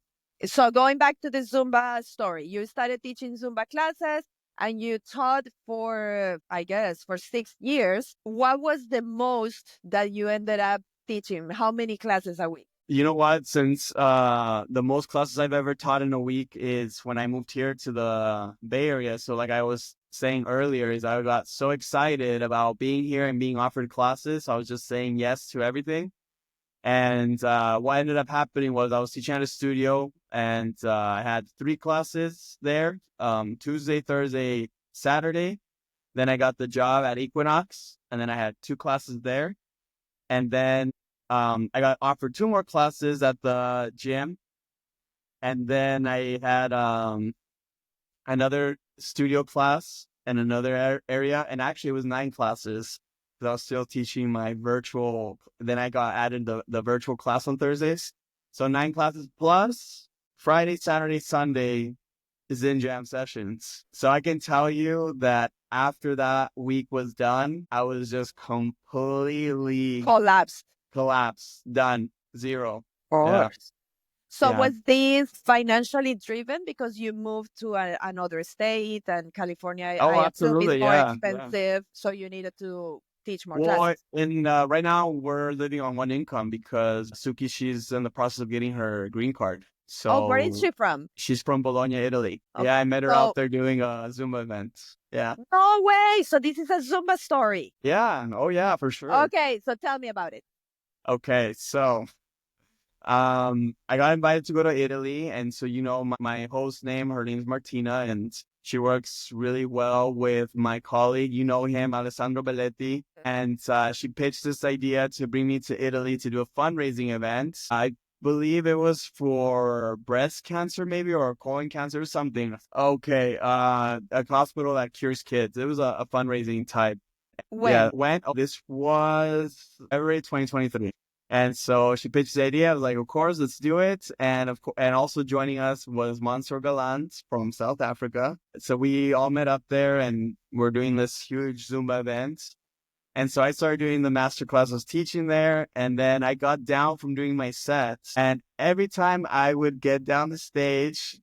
So going back to the Zumba story, you started teaching Zumba classes and you taught for, I guess, for 6 years. What was the most that you ended up teaching? How many classes a week? You know what? Since the most classes I've ever taught in a week is when I moved here to the Bay Area. So like I was saying earlier, is I got so excited about being here and being offered classes. I was just saying yes to everything. And what ended up happening was I was teaching at a studio, and I had 3 classes there, Tuesday, Thursday, Saturday. Then I got the job at Equinox, and then I had 2 classes there. And then I got offered 2 more classes at the gym. And then I had another studio class in another area. And actually, it was 9 classes. I was still teaching my virtual. Then I got added the virtual class on Thursdays. So 9 classes plus Friday, Saturday, Sunday is in jam sessions. So I can tell you that after that week was done, I was just completely Collapsed. collapsed, done, zero. Of Yeah, course. So yeah. was this financially driven because you moved to another state and California, I Oh, assume, is absolutely. more Yeah, yeah. expensive, so you needed to teach more Well, classes? in right now we're living on one income because Suki, she's in the process of getting her green card. Oh, where is So she from? she's from Bologna, Italy. Okay. Yeah, I met her out So, there doing a Zumba event. Yeah. no way. So this is a Zumba story. Yeah. Oh, yeah, for sure. Okay, so tell me about it. Okay. So, I got invited to go to Italy. And so, my host name, her name's Martina, and she works really well with my colleague. You know him, Alessandro Belletti. And she pitched this idea to bring me to Italy to do a fundraising event. I believe it was for breast cancer, maybe, or colon cancer or something. Okay. A hospital that cures kids. It was a fundraising type. Yeah, When? this was February 2023. And so she pitched the idea. I was like, of course, let's do it. And and also joining us was Mansour Galant from South Africa. So we all met up there and we're doing this huge Zumba event. And so I started doing the master class. I was teaching there, and then I got down from doing my sets. And every time I would get down the stage,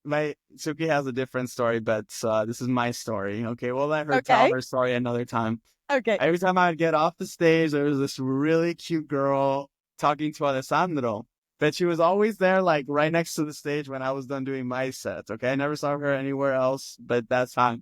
my Suki has a different story, but this is my story. Okay, we'll let her tell Okay. her story another time. Okay. Every time I'd get off the stage, there was this really cute girl talking to Alessandro. But she was always there, like right next to the stage when I was done doing my set. Okay, I never saw her anywhere else, but that's fine.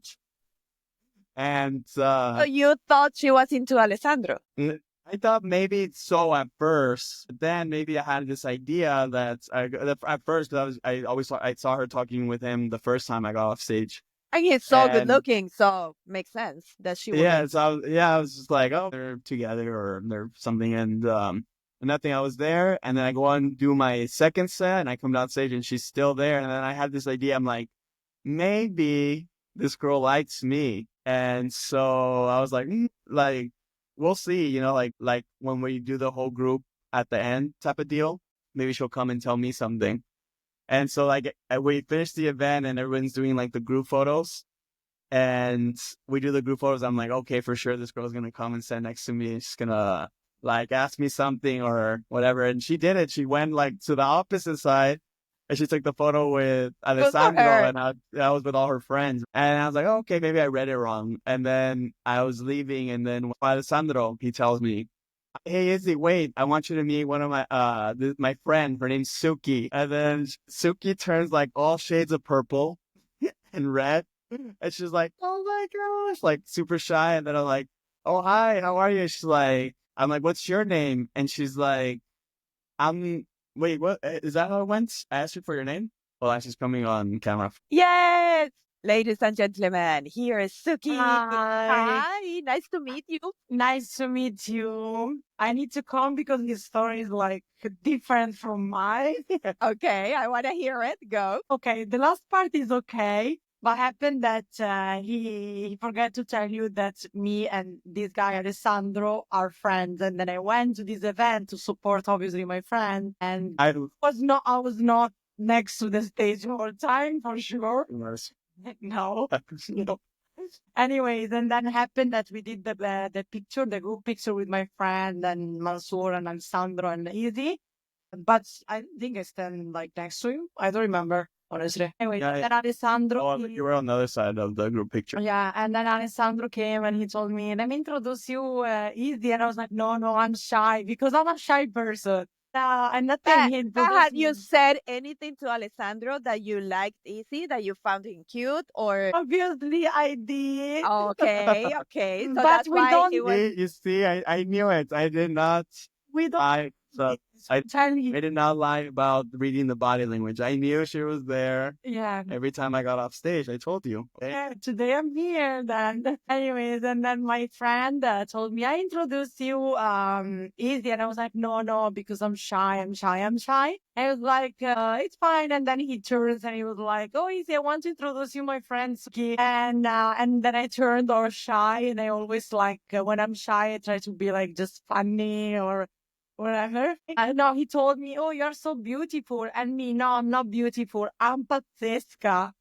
And So you thought she was into Alessandro? I thought maybe so at first. But then maybe I had this idea that at first I saw her talking with him the first time I got off stage. And he's so good And looking, so makes sense that she would. yeah, so I was just like, oh, they're together or they're something, and nothing. I was there, and then I go on do my second set, and I come down stage, and she's still there, and then I had this idea. I'm like, maybe this girl likes me, and so I was like, like we'll see, like when we do the whole group at the end type of deal, maybe she'll come and tell me something. And so like we finished the event, and everyone's doing like the group photos. And we do the group photos. I'm like, okay, for sure, this girl's gonna come and stand next to me. She's gonna like ask me something or whatever. And she did it. She went like to the opposite side, And she took the photo with for Alessandro, her. and I was with all her friends. And I was like, oh, okay, maybe I read it wrong. And then I was leaving, and then Alessandro, he tells me, hey, Izzy, wait, I want you to meet one of my friend. Her name's Suki. And then Suki turns like all shades of purple and red. And she's like, oh my gosh, like super shy. And then I'm like, oh, hi, how are you? She's like, I'm like, what's your name? And she's like, wait, what? Is that how it went? I asked you for your name? Well, she's coming on camera. Yes, ladies and gentlemen, here is Suki. Hi. Hi, nice to meet you. Nice to meet you. I need to come because his story is like different from mine. Okay, I want to hear it. Go. Okay, the last part is okay. What happened that he forgot to tell you that me and this guy Alessandro are friends, and then I went to this event to support obviously my friend, and I was not next to the stage all the time for sure. No, no. Anyways, and then happened that we did the group picture with my friend and Mansour and Alessandro and Izzy. But I think I stand like next to you. I don't remember, honestly. Anyway, then Alessandro. Oh, you were on the other side of the group picture. Yeah, and then Alessandro came and he told me, let me introduce you, Izzy. And I was like, no, I'm shy because I'm a shy person. And nothing he But introduced have me. you said anything to Alessandro that you liked Izzy, that you found him cute, or? Obviously, I did. Okay, okay. So But that's we why don't. he was. You see, I knew it. I did not. We don't. I Tell me. did not lie about reading the body language. I knew she was there. Yeah. Every time I got off stage, I told you. Yeah, today I'm here then. Anyways, and then my friend told me, I introduced you Izzy, and I was like, no, because I'm shy. I was like, it's fine. And then he turns and he was like, oh, Izzy, I want to introduce you my friend Suki. And then I turned all shy, and I always like when I'm shy, I try to be like just funny or whatever. And no, he told me, oh, you're so beautiful. And me, no, I'm not beautiful. I'm pazzesca.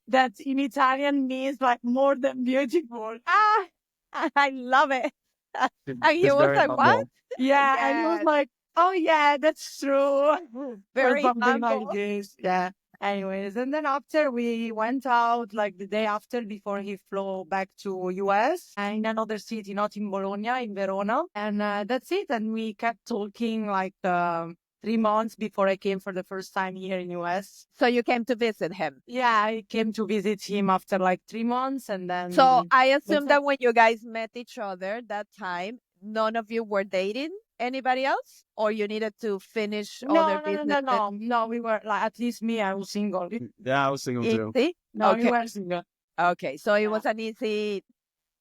That in Italian means like more than beautiful. Ah, I love it. And he It's was very like, what? humble. Yeah, and he was Yes, like, oh yeah, that's true. Or very something like humble. this. Yeah. Anyways, and then after we went out, like the day after before he flew back to US in another city, not in Bologna, in Verona. And that's it. And we kept talking like 3 months before I came for the first time here in US. So you came to visit him. Yeah, I came to visit him after like 3 months, and then So I assume that's that when you guys met each other that time, none of you were dating anybody else, or you needed to finish other business. no. We were like, at least me, I was single. Yeah, I was single too. Easy. No, we Okay. were single. Okay. So it Yeah. was an easy.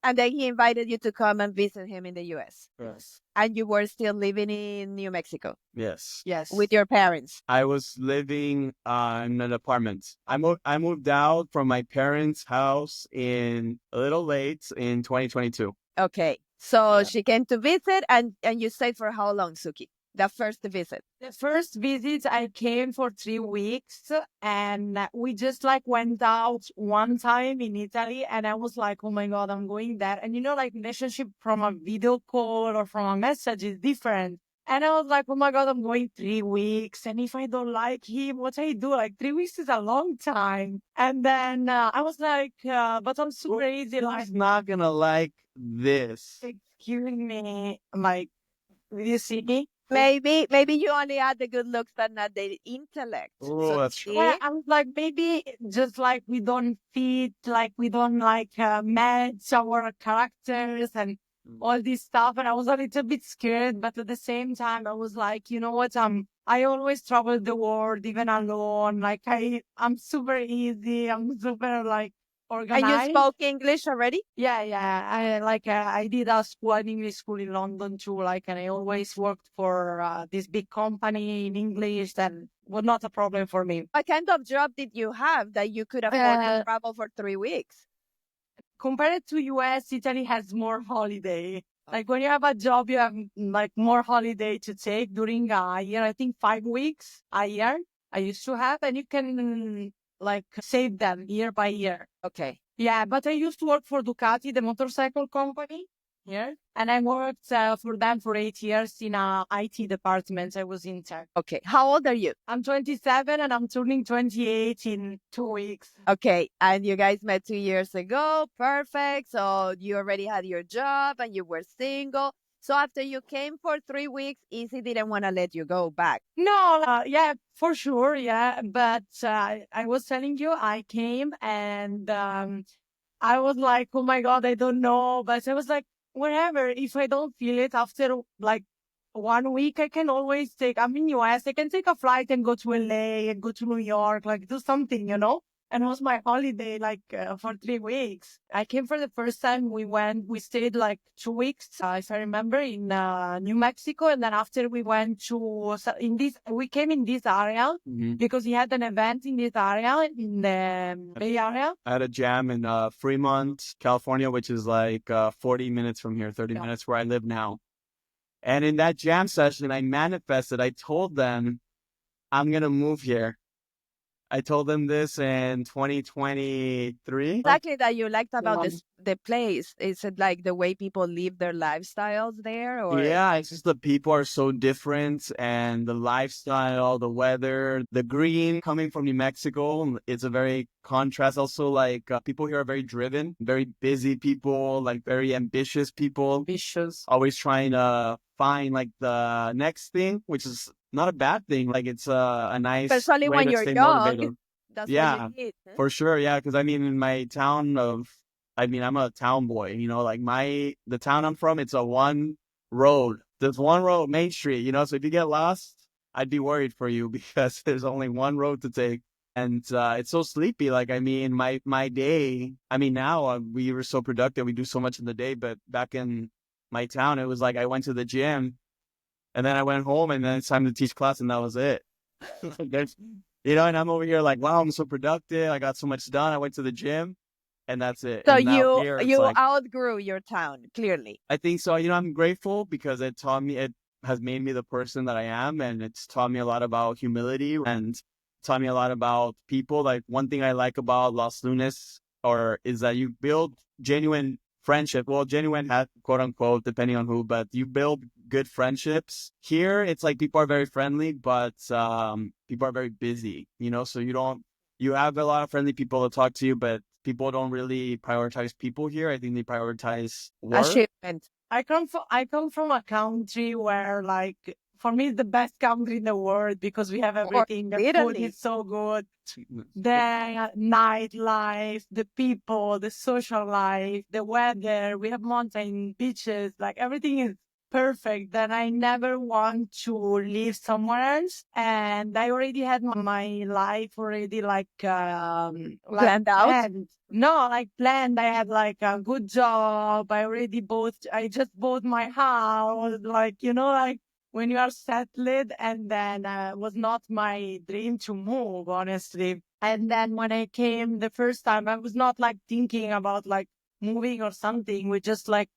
And then he invited you to come and visit him in the US. Yes. And you were still living in New Mexico Yes. Yes. with your parents. I was living in an apartment. I moved out from my parents' house in a little late in 2022. Okay. So Yeah. she came to visit, and you stayed for how long, Suki? The first visit. The first visit, I came for 3 weeks, and we just like went out one time in Italy, and I was like, oh my God, I'm going there. And like relationship from a video call or from a message is different. And I was like, oh my God, I'm going 3 weeks. And if I don't like him, what I do? Like 3 weeks is a long time. And then I was like, but I'm super easy. Like, Who's not gonna like this? excuse me, like, will you see me? Maybe you only had the good looks but not the intellect. Oh, that's true. Yeah, I was like, maybe just like we don't fit, like we don't like match our characters and all this stuff. And I was a little bit scared, but at the same time, I was like, you know what? I always travel the world, even alone. Like I'm super easy. I'm super like organized. And you spoke English already? Yeah. I did an English school in London too. Like, and I always worked for this big company in English, and was not a problem for me. What kind of job did you have that you could afford to travel for 3 weeks? Compared to US, Italy has more holiday. Like when you have a job, you have like more holiday to take during a year. I think 5 weeks a year I used to have, and you can like save them year by year. Okay. Yeah, but I used to work for Ducati, the motorcycle company. here. And I worked for them for 8 years in a IT department. I was in tech. Okay. How old are you? I'm 27 and I'm turning 28 in 2 weeks. Okay. And you guys met 2 years ago. Perfect. So you already had your job and you were single. So after you came for 3 weeks, Izzy didn't want to let you go back. No, yeah, for sure, yeah. But I was telling you, I came and I was like, oh my God, I don't know. But I was like, whatever. If I don't feel it after like 1 week, I can always I'm in US, I can take a flight and go to LA and go to New York, like do something, you know? And it was my holiday, like for 3 weeks. I came for the first time. We stayed like 2 weeks, if I remember, in New Mexico. And then after we went we came in this area because he had an event in this area, in the Bay Area. I had a jam in Fremont, California, which is like 40 minutes from here, 30 minutes where I live now. And in that jam session, I manifested. I told them, I'm going to move here. I told them this in 2023. Exactly that you liked about the place. Is it like the way people live their lifestyles there? Or Yeah, it's just the people are so different, and the lifestyle, the weather, the green coming from New Mexico, it's a very contrast. Also, like people here are very driven, very busy people, like very ambitious people. Ambitious. Always trying to find like the next thing, which is not a bad thing. Like it's a nice especially way when to you're stay young, motivated. that's Yeah, what you need. Huh? for sure. Yeah, because I mean, in my town I'm a town boy. You know, like the town I'm from, it's a one road. There's one road, Main Street. You know, so if you get lost, I'd be worried for you because there's only one road to take. And it's so sleepy. Like, I mean, my day. I mean, now we were so productive. We do so much in the day. But back in my town, it was like I went to the gym, and then I went home, and then it's time to teach class, and that was it. And I'm over here like, wow, I'm so productive. I got so much done. I went to the gym, and that's it. So And now here, it's you like, outgrew your town, clearly. I think so. I'm grateful because it has made me the person that I am, and it's taught me a lot about humility and taught me a lot about people. Like one thing I like about Los Lunas is that you build genuine friendship. Well, genuine, quote unquote, depending on who, but you build good friendships. Here, it's like people are very friendly, but people are very busy. So you have a lot of friendly people to talk to you, but people don't really prioritize people here. I think they prioritize work. Achievement. I come from a country where, like, for me, it's the best country in the world because we have everything. The food is so good. The nightlife, the people, the social life, the weather. We have mountain, beaches, like everything is perfect. That I never want to live somewhere else. And I already had my life already planned out. No, like planned. I had like a good job. I just bought my house. Like, like when you are settled, and then was not my dream to move, honestly. And then when I came the first time, I was not like thinking about like moving or something.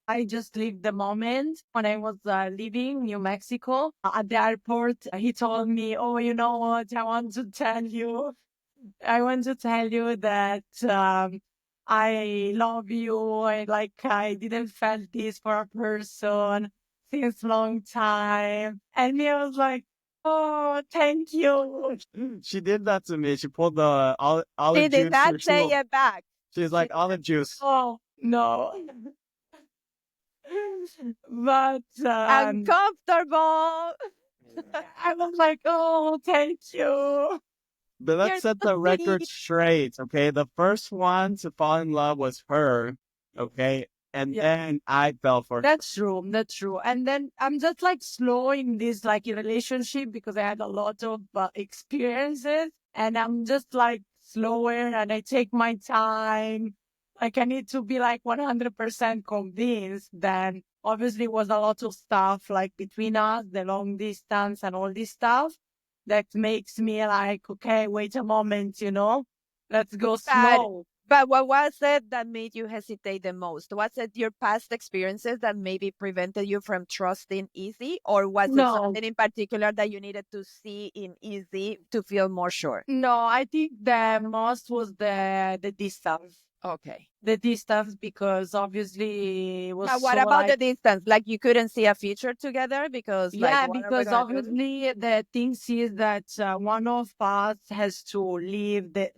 I just lived the moment. When I was leaving New Mexico at the airport, he told me, oh, you know what? I want to tell you that I love you. I didn't felt this for a person since long time. And me, I was like, oh, thank you. She did that to me. She pulled the olive She juice. did not say it back. She's like, olive juice. Oh, no. But uncomfortable. I was like, oh, thank you. But let's set the record straight, okay? The first one to fall in love was her, okay? And then I fell for her. That's true. And then I'm just like slow in this like relationship because I had a lot of experiences, and I'm just like slower, and I take my time. Like I need to be like 100% convinced. Then obviously was a lot of stuff like between us, the long distance and all this stuff that makes me like, okay, wait a moment, let's go slow. But what was it that made you hesitate the most? Was it your past experiences that maybe prevented you from trusting Izzy? Or was it something in particular that you needed to see in Izzy to feel more sure? No, I think the most was the distance. Okay. the distance, because obviously it was But what so about like, the distance? Like you couldn't see a future together because like yeah, what are we because gonna do? obviously the thing is that one of us has to leave the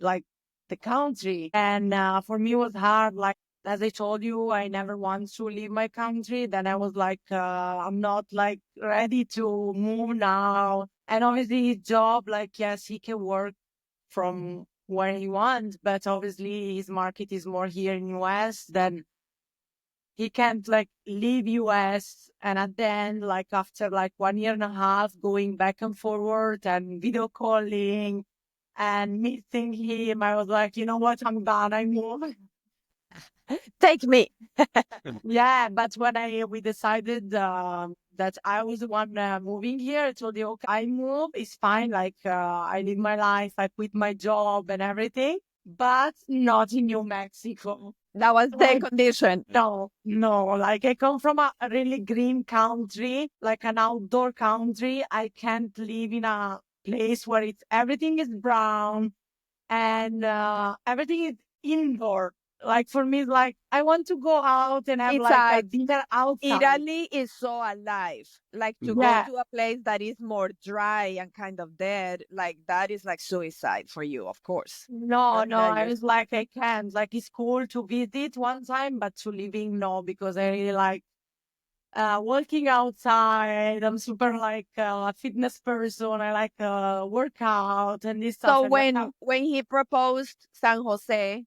country, and for me it was hard. Like as I told you, I never want to leave my country. Then I was like, I'm not like ready to move now. And obviously his job, like yes, he can work from where he wants, but obviously his market is more here in US. Then he can't like leave US and then like after like 1 year and a half going back and forward and video calling and meeting him. I was like, you know what, I'm done, I move. Take me. Yeah, but when we decided that I was the one moving here, I told you, okay, I move, it's fine. Like I live my life, I quit my job and everything, but not in New Mexico. That was the Like, condition. no, no. Like I come from a really green country, like an outdoor country. I can't live in a place where it's everything is brown and everything is indoor. Like for me, it's like I want to go out and have like a Besides, dinner outside. Italy is so alive. Like to go Yeah. to a place that is more dry and kind of dead, like that is like suicide for you, of course. No, no. Yeah, I you're was like, I can't. Like it's cool to visit one time, but to living, no, because I really like walking outside. I'm super like a fitness person. I like workout and this stuff. so And right now, when he proposed San Jose,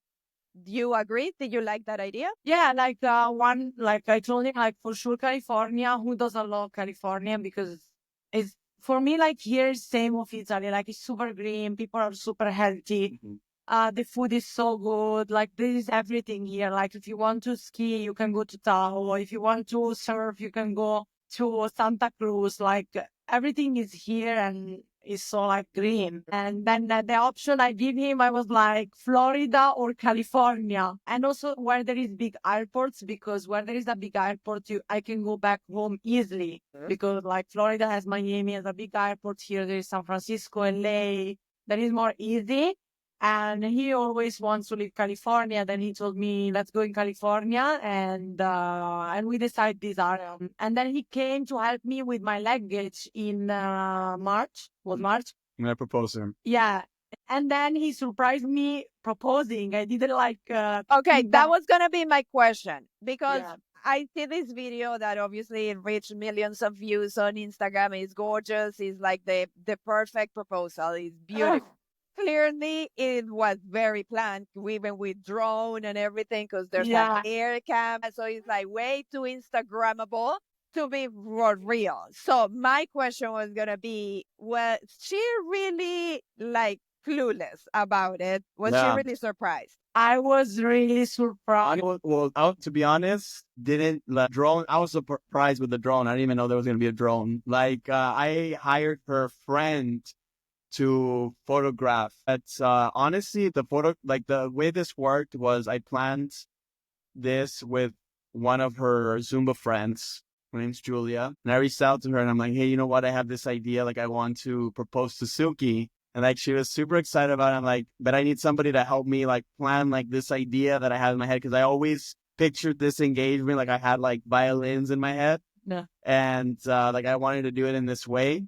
you agreed? Did you like that idea? yeah, like one, like I told him, like for sure California. Who doesn't love California? Because it's for me like here same of Italy. Like it's super green. People are super healthy. The food is so good. Like there is everything here. Like if you want to ski, you can go to Tahoe. If you want to surf, you can go to Santa Cruz. Like everything is here and is so like green. And then the option I give him, I was like Florida or California, and also where there is big airports, because where there is a big airport, I can go back home easily. Because like Florida has Miami has a big airport. Here there is San Francisco, LA. That is more easy. And he always wants to leave California. Then he told me, "Let's go in California," and we decided this area. And then he came to help me with my luggage in March. Was March? I'm gonna propose to him. Yeah. And then he surprised me proposing. I didn't like. Okay, think that was gonna be my question because Yeah. I see this video that obviously it reached millions of views on Instagram. It's gorgeous. It's like the perfect proposal. It's beautiful. Clearly, it was very planned, even with drone and everything, because there's an Yeah. air cam. So it's like way too Instagrammable to be for real. So my question was gonna be, was she really like clueless about it? Was she Yeah. really surprised? I was really surprised. To be honest, didn't like drone. I was surprised with the drone. I didn't even know there was gonna be a drone. Like I hired her friend to photograph. That's honestly the photo. Like the way this worked was I planned this with one of her Zumba friends. Her name's Julia. And I reached out to her and I'm like, hey, you know what? I have this idea. Like, I want to propose to Suki. And like, she was super excited about it. I'm like, but I need somebody to help me like plan like this idea that I have in my head. Cause I always pictured this engagement. Like I had like violins in my head. Yeah. And like, I wanted to do it in this way.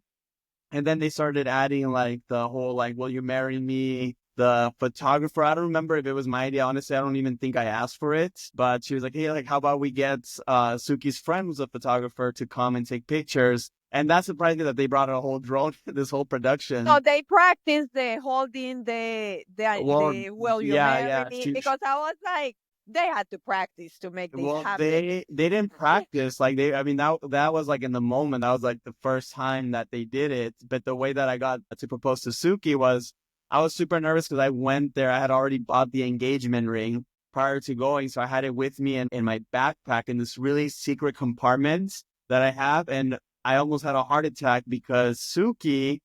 And then they started adding like the whole like, will you marry me? The photographer, I don't remember if it was my idea. Honestly, I don't even think I asked for it. But she was like, hey, like, how about we get Suki's friend who's a photographer to come and take pictures? And that surprised me that they brought a whole drone for this whole production. So they practiced the holding the will you marry me? Because I was like, they had to practice to make this happen. They didn't practice like I mean that was like in the moment. That was like the first time that they did it. But the way that I got to propose to Suki was I was super nervous because I went there. I had already bought the engagement ring prior to going, so I had it with me in my backpack in this really secret compartment that I have, and I almost had a heart attack because Suki.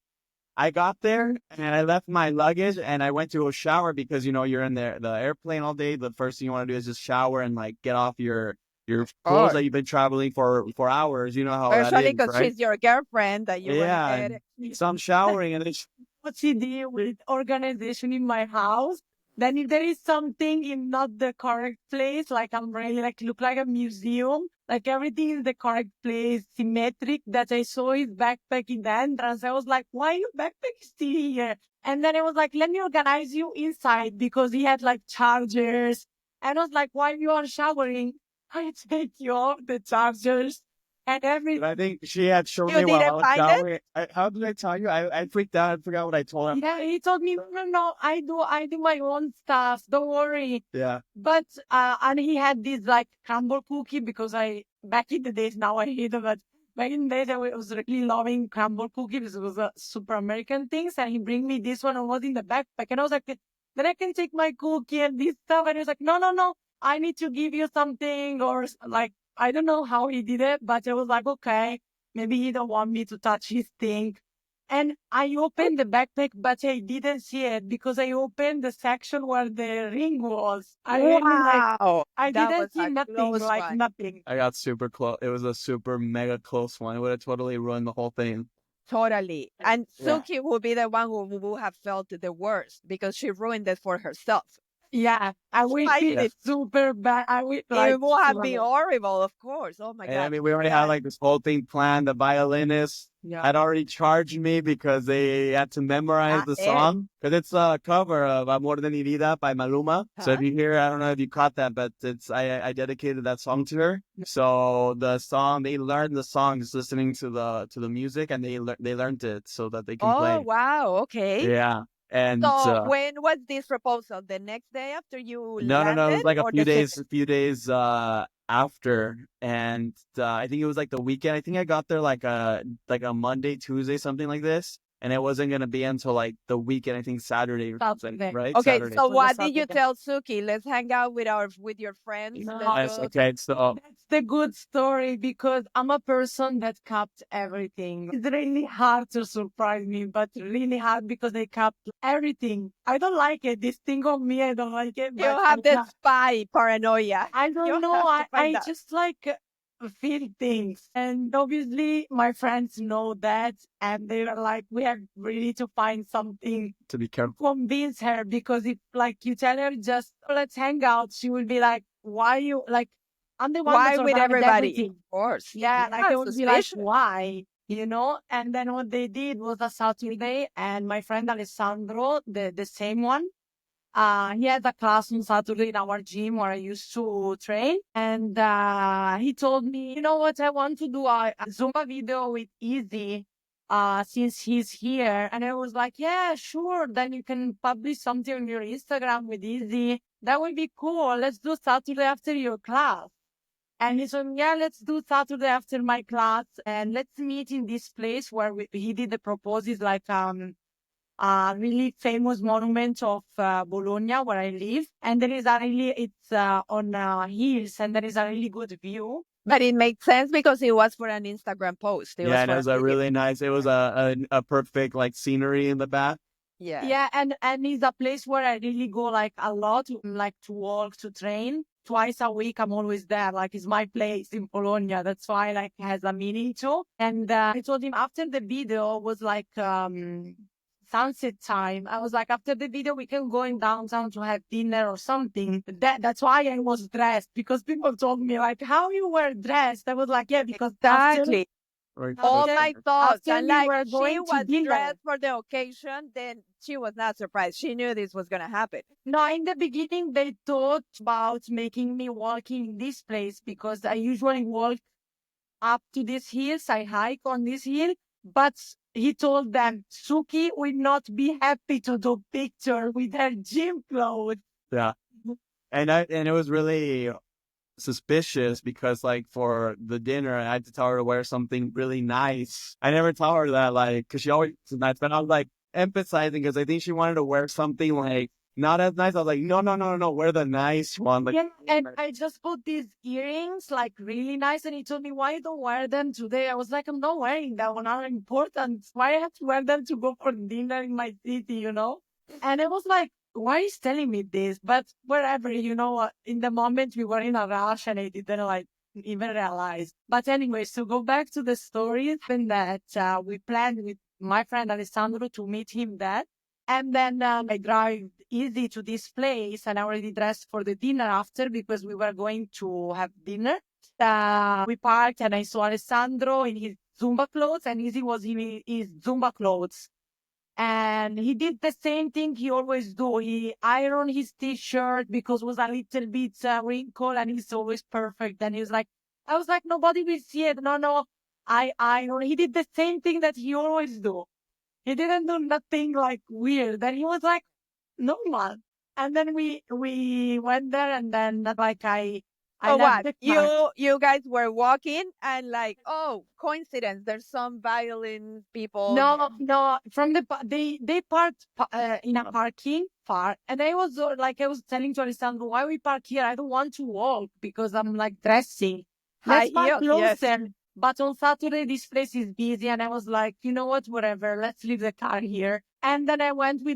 I got there and I left my luggage and I went to a shower because, you know, you're in the airplane all day. The first thing you want to do is just shower and like get off your clothes that you've been traveling for hours. You know how that Especially is, because right? she's your girlfriend that you went Yeah. ahead. So I'm showering and it's What's he do with organization in my house? Then if there is something in not the correct place, like I'm really like look like a museum, like everything is the correct place, symmetric, that I saw his backpack in the entrance. I was like, why your backpack is still here? And then I was like, let me organize you inside because he had like chargers. And I was like, while you are showering, I take you off the chargers and And I everything. think she had shown You me while I didn't was find it? showering. How did I tell you? I freaked out. I forgot what I told her. Yeah, he told me, no, I do my own stuff. Don't worry. Yeah. But and he had this like crumble cookie because I back in the days now I hate it, but back in the days I was really loving crumble cookie because it was a super American things, and he bring me this one and was in the backpack, and I was like, then I can take my cookie and this stuff, and he was like, no, I need to give you something or like I don't know how he did it, but I was like, okay, maybe he don't want me to touch his thing. And I opened the backpack, but I didn't see it because I opened the section where the ring was. I really like, Wow. I That was didn't see a nothing, close like one. nothing. I got super close. It was a super mega close one. It would have totally ruined the whole thing. Totally. And Yeah. Suki would be the one who would have felt the worst because she ruined it for herself. Yeah, I will I feel did. super bad. I will It like, would have been horrible, of course. Oh my And I God. mean, we already had Yeah. like this whole thing planned. The violinist yeah. had already charged me because they had to memorize the song. Because it's a cover of Amor de mi vida by Maluma. So if Huh? you hear, I don't know if you caught that, but I dedicated that song to her. So the song, they learned the song just listening to the music, and they learned it so that they can Oh, play. wow. Okay. Yeah. And So when was this proposal? The next day after you no, it landed was like or the a few days after, and I think it was like the weekend. I think I got there like a Monday, Tuesday, something like this, and it wasn't gonna be until like the weekend. I think Saturday or something, Saturday. right? Okay, Saturday. so Was a what did you Saturday. tell Suki? Let's hang out with your friends. No, Let's Yes. go. Okay. So That's the good story because I'm a person that kept everything. It's really hard to surprise me, but really hard because I kept everything. I don't like it. This thing of me, I don't like it, You but have the spy paranoia. I You don't know. have to find I out. just like feel things. And obviously my friends know that and they're like, we have really to find something to be careful. convince her because if like you tell her just let's hang out, she will be like, why you like I'm the one that Why with organized everybody? everything. Of course. Yeah, like I would be like, Suspicious. why? You know? And then what they did was a Saturday and my friend Alessandro, the same one, he had a class on Saturday in our gym where I used to train. And he told me, you know what, I want to do a Zumba video with Izzy since he's here. And I was like, yeah, sure. Then you can publish something on your Instagram with Izzy. That would be cool. Let's do Saturday after your class. And he said, yeah, let's do Saturday after my class and let's meet in this place where he did the proposals like a really famous monument of Bologna where I live. And there is a really, it's on hills and there is a really good view. But it makes sense because it was for an Instagram post. It was Yeah, and for it a was a video. really nice. It was a perfect like scenery in the back. Yeah. Yeah, and it's a place where I really go like a lot, like to walk, to train. Twice a week, I'm always there. Like it's my place in Bologna. That's why like it has a meaning too. And I told him after the video was like sunset time. I was like, after the video, we can go in downtown to have dinner or something. That's why I was dressed because people told me like, how you were dressed? I was like, yeah, because Exactly. Right. All after- my thoughts. after And we like were she going to was dinner. dressed for the occasion, then she was not surprised. She knew this was gonna happen. No, in the beginning, they thought about making me walking in this place because I usually walk up to these hills. I hike on this hill, but he told them, Suki will not be happy to do picture with her gym clothes. Yeah. And it was really suspicious because like for the dinner I had to tell her to wear something really nice. I never tell her that like because she always is nice, but I was like emphasizing because I think she wanted to wear something like not as nice. I was like, no, wear the nice one. Like, Yeah, and I just put these earrings like really nice, and he told me, why you don't wear them today? I was like, I'm not wearing that one. Are important. Why I have to wear them to go for dinner in my city, you know? And I was like, why is telling me this? But wherever, you know, in the moment we were in a rush and I didn't like even realize. But anyway, so go back to the story. And that we planned with my friend Alessandro to meet him there. And then I drive Izzy to this place, and I already dressed for the dinner after because we were going to have dinner. We parked, and I saw Alessandro in his Zumba clothes, and Izzy was in his Zumba clothes. And he did the same thing he always do. He ironed his t-shirt because it was a little bit wrinkled, and it's always perfect. And he was like, I was like, nobody will see it. No, I iron. He did the same thing that he always do. He didn't do nothing like weird. And he was like, normal. And then we went there, and then like I So left what? the car. You guys were walking and like, oh, coincidence. There's some violin people. No. From they parked in a parking far, and I was I was telling to Alessandro, why we park here? I don't want to walk because I'm like dressing. High Let's park heels, yes. closer. But on Saturday, this place is busy, and I was like, you know what, whatever. Let's leave the car here. And then I went we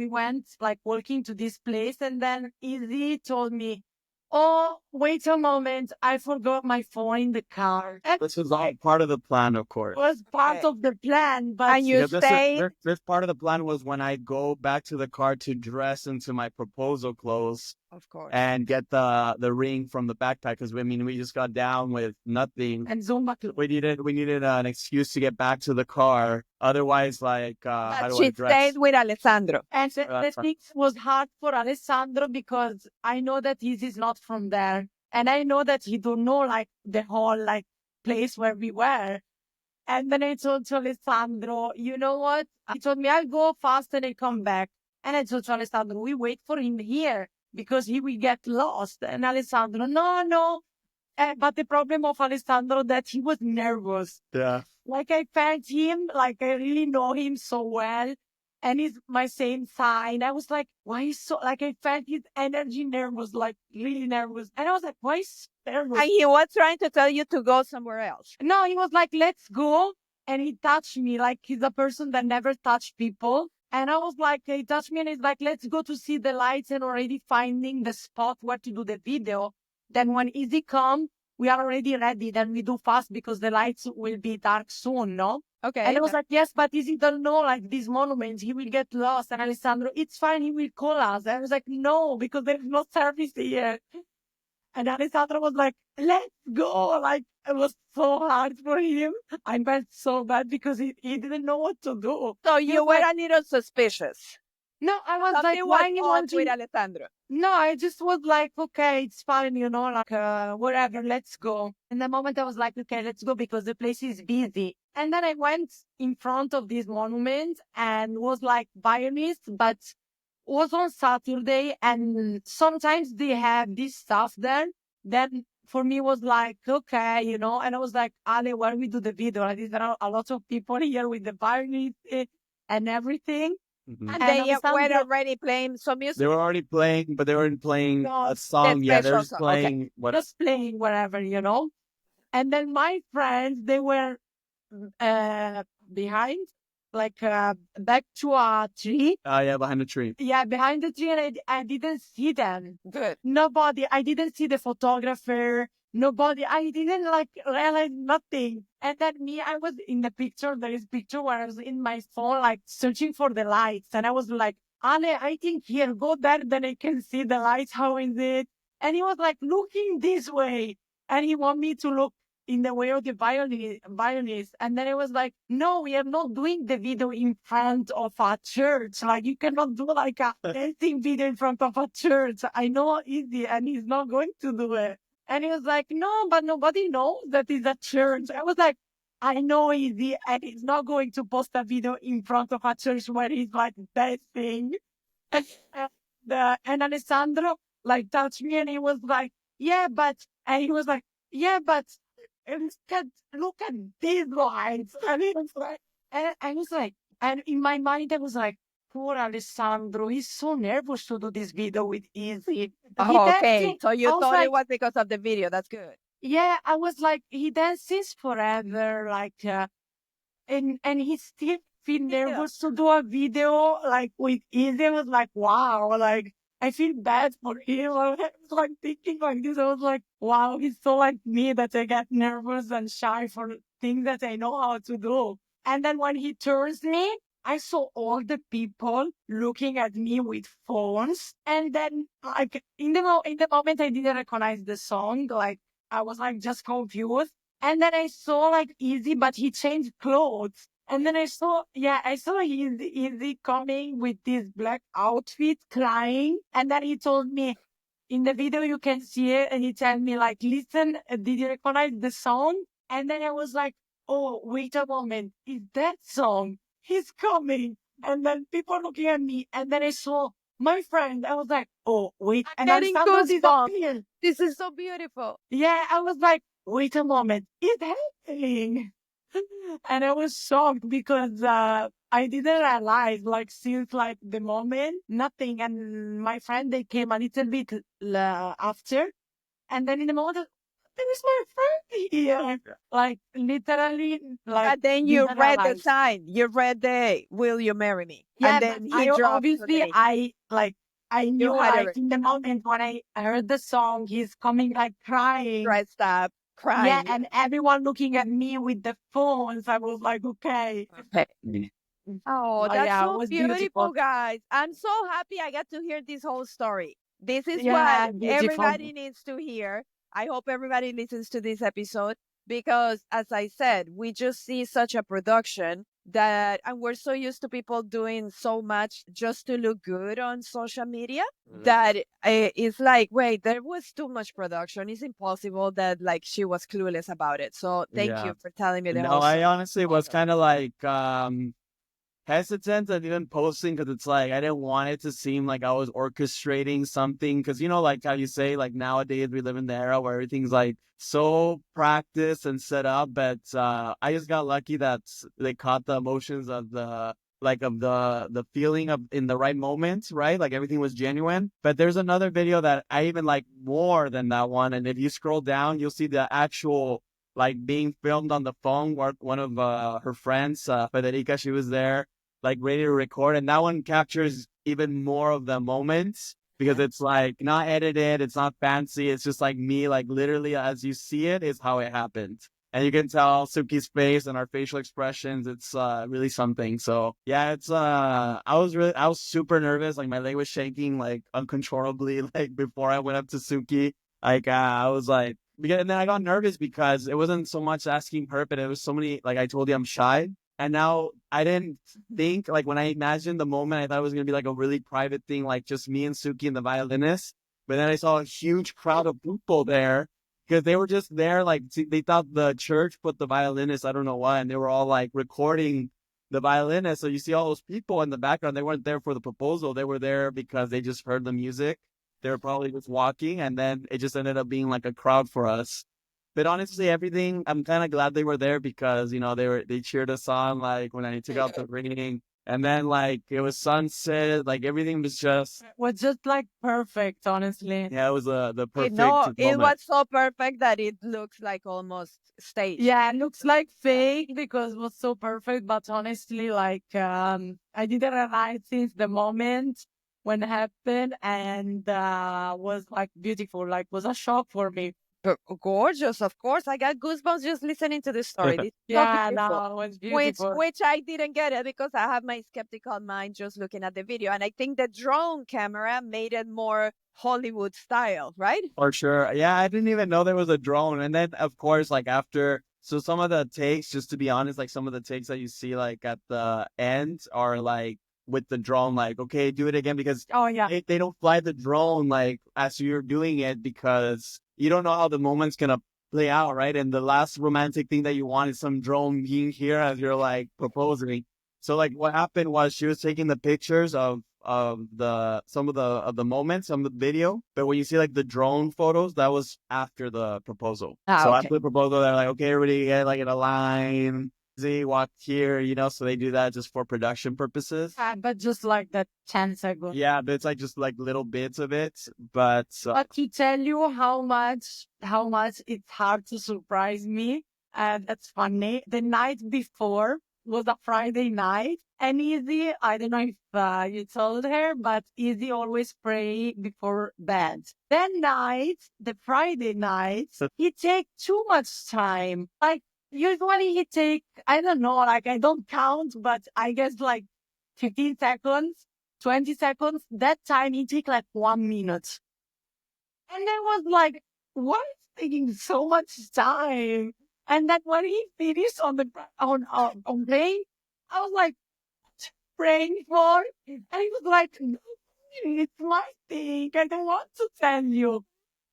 went like walking to this place, and then Izzy told me, oh, wait a moment, I forgot my phone in the car. And This was all part of the plan, of course. it was part Okay. of the plan, but And you stayed. This part of the plan was when I go back to the car to dress into my proposal clothes Of course. and get the ring from the backpack, because we just got down with nothing. and Zumba club. We needed an excuse to get back to the car. Otherwise, like how But do she I dress? stayed with Alessandro. And That's the thing was hard for Alessandro because I know that he is not from there. And I know that he don't know like the whole like place where we were. And then I told to Alessandro, you know what? He told me I'll go fast and I come back. And I told to Alessandro, we wait for him here because he will get lost. And Alessandro, no. But the problem of Alessandro that he was nervous. Yeah. Like I felt him, like I really know him so well. And he's my same sign. I was like, why is so, like I felt his energy nervous, like really nervous. And I was like, why is nervous? And he was trying to tell you to go somewhere else. No, he was like, let's go. And he touched me like he's a person that never touched people. And I was like, he touched me and he's like, let's go to see the lights and already finding the spot where to do the video. Then when Izzy come, we are already ready. Then we do fast because the lights will be dark soon, no? Okay. And I was like, yes, but Izzy don't know like these monuments. He will get lost. And Alessandro, it's fine. He will call us. And I was like, no, because there is no service here. And Alessandro was like, let's go. Like, it was so hard for him. I felt so bad because he didn't know what to do. So He you was were like, a little suspicious. no, I was Something like, was why you odd want with to? Alessandro. No, I just was like, okay, it's fine, like, whatever, let's go. And the moment I was like, okay, let's go because the place is busy. And then I went in front of this monument and was like violinist, but was on Saturday, and sometimes they have this stuff there. Then for me was like, okay, and I was like, Ale, where we do the video? Like, there are a lot of people here with the violin and everything. Mhm. And And they were Alessandro, already playing some music. They were already playing, but they weren't playing No, a song yet. They're special just song, okay. playing what just playing wherever, And then my friends, they were behind, like back to a tree. yeah, behind the tree. Yeah, behind the tree, and I didn't see them. Good. Nobody. I didn't see the photographer. Nobody. I didn't like realize nothing. And then me, I was in the picture. There is picture where I was in my phone, like searching for the lights, and I was like, Ale, I think here, go there, then I can see the lights. How is it? And he was like looking this way, and he want me to look in the way of the violinist. And then it was like, no, we are not doing the video in front of a church. Like, you cannot do like a dancing video in front of a church. I know Izzy, and he's not going to do it. And he was like, no, but nobody knows that it's a church. I was like, I know Izzy, and he's not going to post a video in front of a church where he's like dancing. And Alessandro like touched me, and he was like, yeah, but, and he was like, yeah, but, and look at these lines. And it was like, and I was like, and in my mind, I was like, poor Alessandro, he's so nervous to do this video with Izzy. Oh, okay. dancing- So you I was thought like, it was because of the video. That's good. yeah, I was like, he dances forever, like, and he still feel nervous to do a video like with Izzy. I was like, wow, like I feel bad for him. I was like thinking like this. I was like, wow, he's so like me that I get nervous and shy for things that I know how to do. And then when he turns me, I saw all the people looking at me with phones, and then like in the moment I didn't recognize the song, like I was like just confused, and then I saw like Izzy, but he changed clothes, and then I saw Izzy coming with this black outfit, crying, and then he told me. In the video, you can see it, and he told me, like, listen, did you recognize the song? And then I was like, oh, wait a moment, is that song? He's coming. And then people looking at me, and then I saw my friend. I was like, oh, wait. I'm And getting Alessandro goosebumps. disappeared. This is so beautiful. Yeah, I was like, wait a moment, it's happening. And I was shocked because I didn't realize, like, since like the moment, nothing. And my friend, they came a little bit after. And then in the moment, there is my friend here. Like, literally, like, But then you didn't read the realize. sign. You read the "Will you marry me?" Yeah, And but then he I dropped the obviously, name. I You knew, had like, it in the moment when I heard the song, he's coming, like, crying. dressed up, Yeah, crying. and everyone looking at me with the phones. I was like, okay. Okay. Oh, But that's yeah, it so was beautiful, beautiful. guys. I'm so happy I got to hear this whole story. This is what Yeah, beautiful. everybody needs to hear. I hope everybody listens to this episode because, as I said, we just see such a production that, and we're so used to people doing so much just to look good on social media that it's like, wait, there was too much production. It's impossible that like she was clueless about it. So thank you Yeah. for telling me the No, whole I story. honestly was kind of like hesitant at even posting because it's like I didn't want it to seem like I was orchestrating something. Because like how you say, like nowadays we live in the era where everything's like so practiced and set up. But I just got lucky that they caught the emotions of the feeling of in the right moment, right? Like everything was genuine. But there's another video that I even like more than that one. And if you scroll down, you'll see the actual like being filmed on the phone. One of her friends, Federica, she was there like ready to record, and that one captures even more of the moments because it's like not edited, it's not fancy, it's just like me, like literally as you see it is how it happened. And you can tell Suki's face and our facial expressions. It's really something. So yeah, it's I was super nervous. Like my leg was shaking like uncontrollably. Like before I went up to Suki, like I was like, because, and then I got nervous because it wasn't so much asking her, but it was so many. Like I told you, I'm shy. And now I didn't think, like when I imagined the moment, I thought it was going to be like a really private thing, like just me and Suki and the violinist. But then I saw a huge crowd of people there because they were just there. Like they thought the church put the violinist, I don't know why. And they were all like recording the violinist. So you see all those people in the background. They weren't there for the proposal. They were there because they just heard the music. They were probably just walking. And then it just ended up being like a crowd for us. But honestly, everything, I'm kind of glad they were there because, they cheered us on, like when I took out the ring. And then like it was sunset, like everything was just, Was just like perfect, honestly. yeah, it was the It, perfect no, it moment. was so perfect that it looks like almost staged. Yeah, it looks like fake because it was so perfect, but honestly, like I didn't realize since the moment when it happened and was like beautiful, like was a shock for me. Gorgeous, of course. I got goosebumps just listening to this story. This is so Yeah, beautiful. no, it was Which beautiful. which I didn't get it because I have my skeptical mind just looking at the video. And I think the drone camera made it more Hollywood style, right? For sure. Yeah, I didn't even know there was a drone. And then, of course, like after, so some of the takes, just to be honest, like some of the takes that you see like at the end are like with the drone, like, okay, do it again because Oh yeah, they don't fly the drone like as you're doing it because you don't know how the moment's gonna play out, right? And the last romantic thing that you want is some drone being here as you're like proposing. So like what happened was she was taking the pictures of the some of the moments on the video, but when you see like the drone photos, that was after the proposal. Ah, So okay. after the proposal, they're like, okay, everybody get like in a line. Z walk here, so they do that just for production purposes. but just like that 10 seconds. Yeah, but it's like just like little bits of it. But But to tell you how much it's hard to surprise me, that's funny. The night before was a Friday night, and Izzy, I don't know if you told her, but Izzy always pray before bed. That night, the Friday night, he take too much time. Like Usually it take, I don't know, like I don't count, but I guess like 15 seconds, 20 seconds. That time it take like 1 minute. And I was like, what is taking so much time? And then when he finished on the on play, I was like praying for, and he was like, no, it's my thing. I don't want to tell you.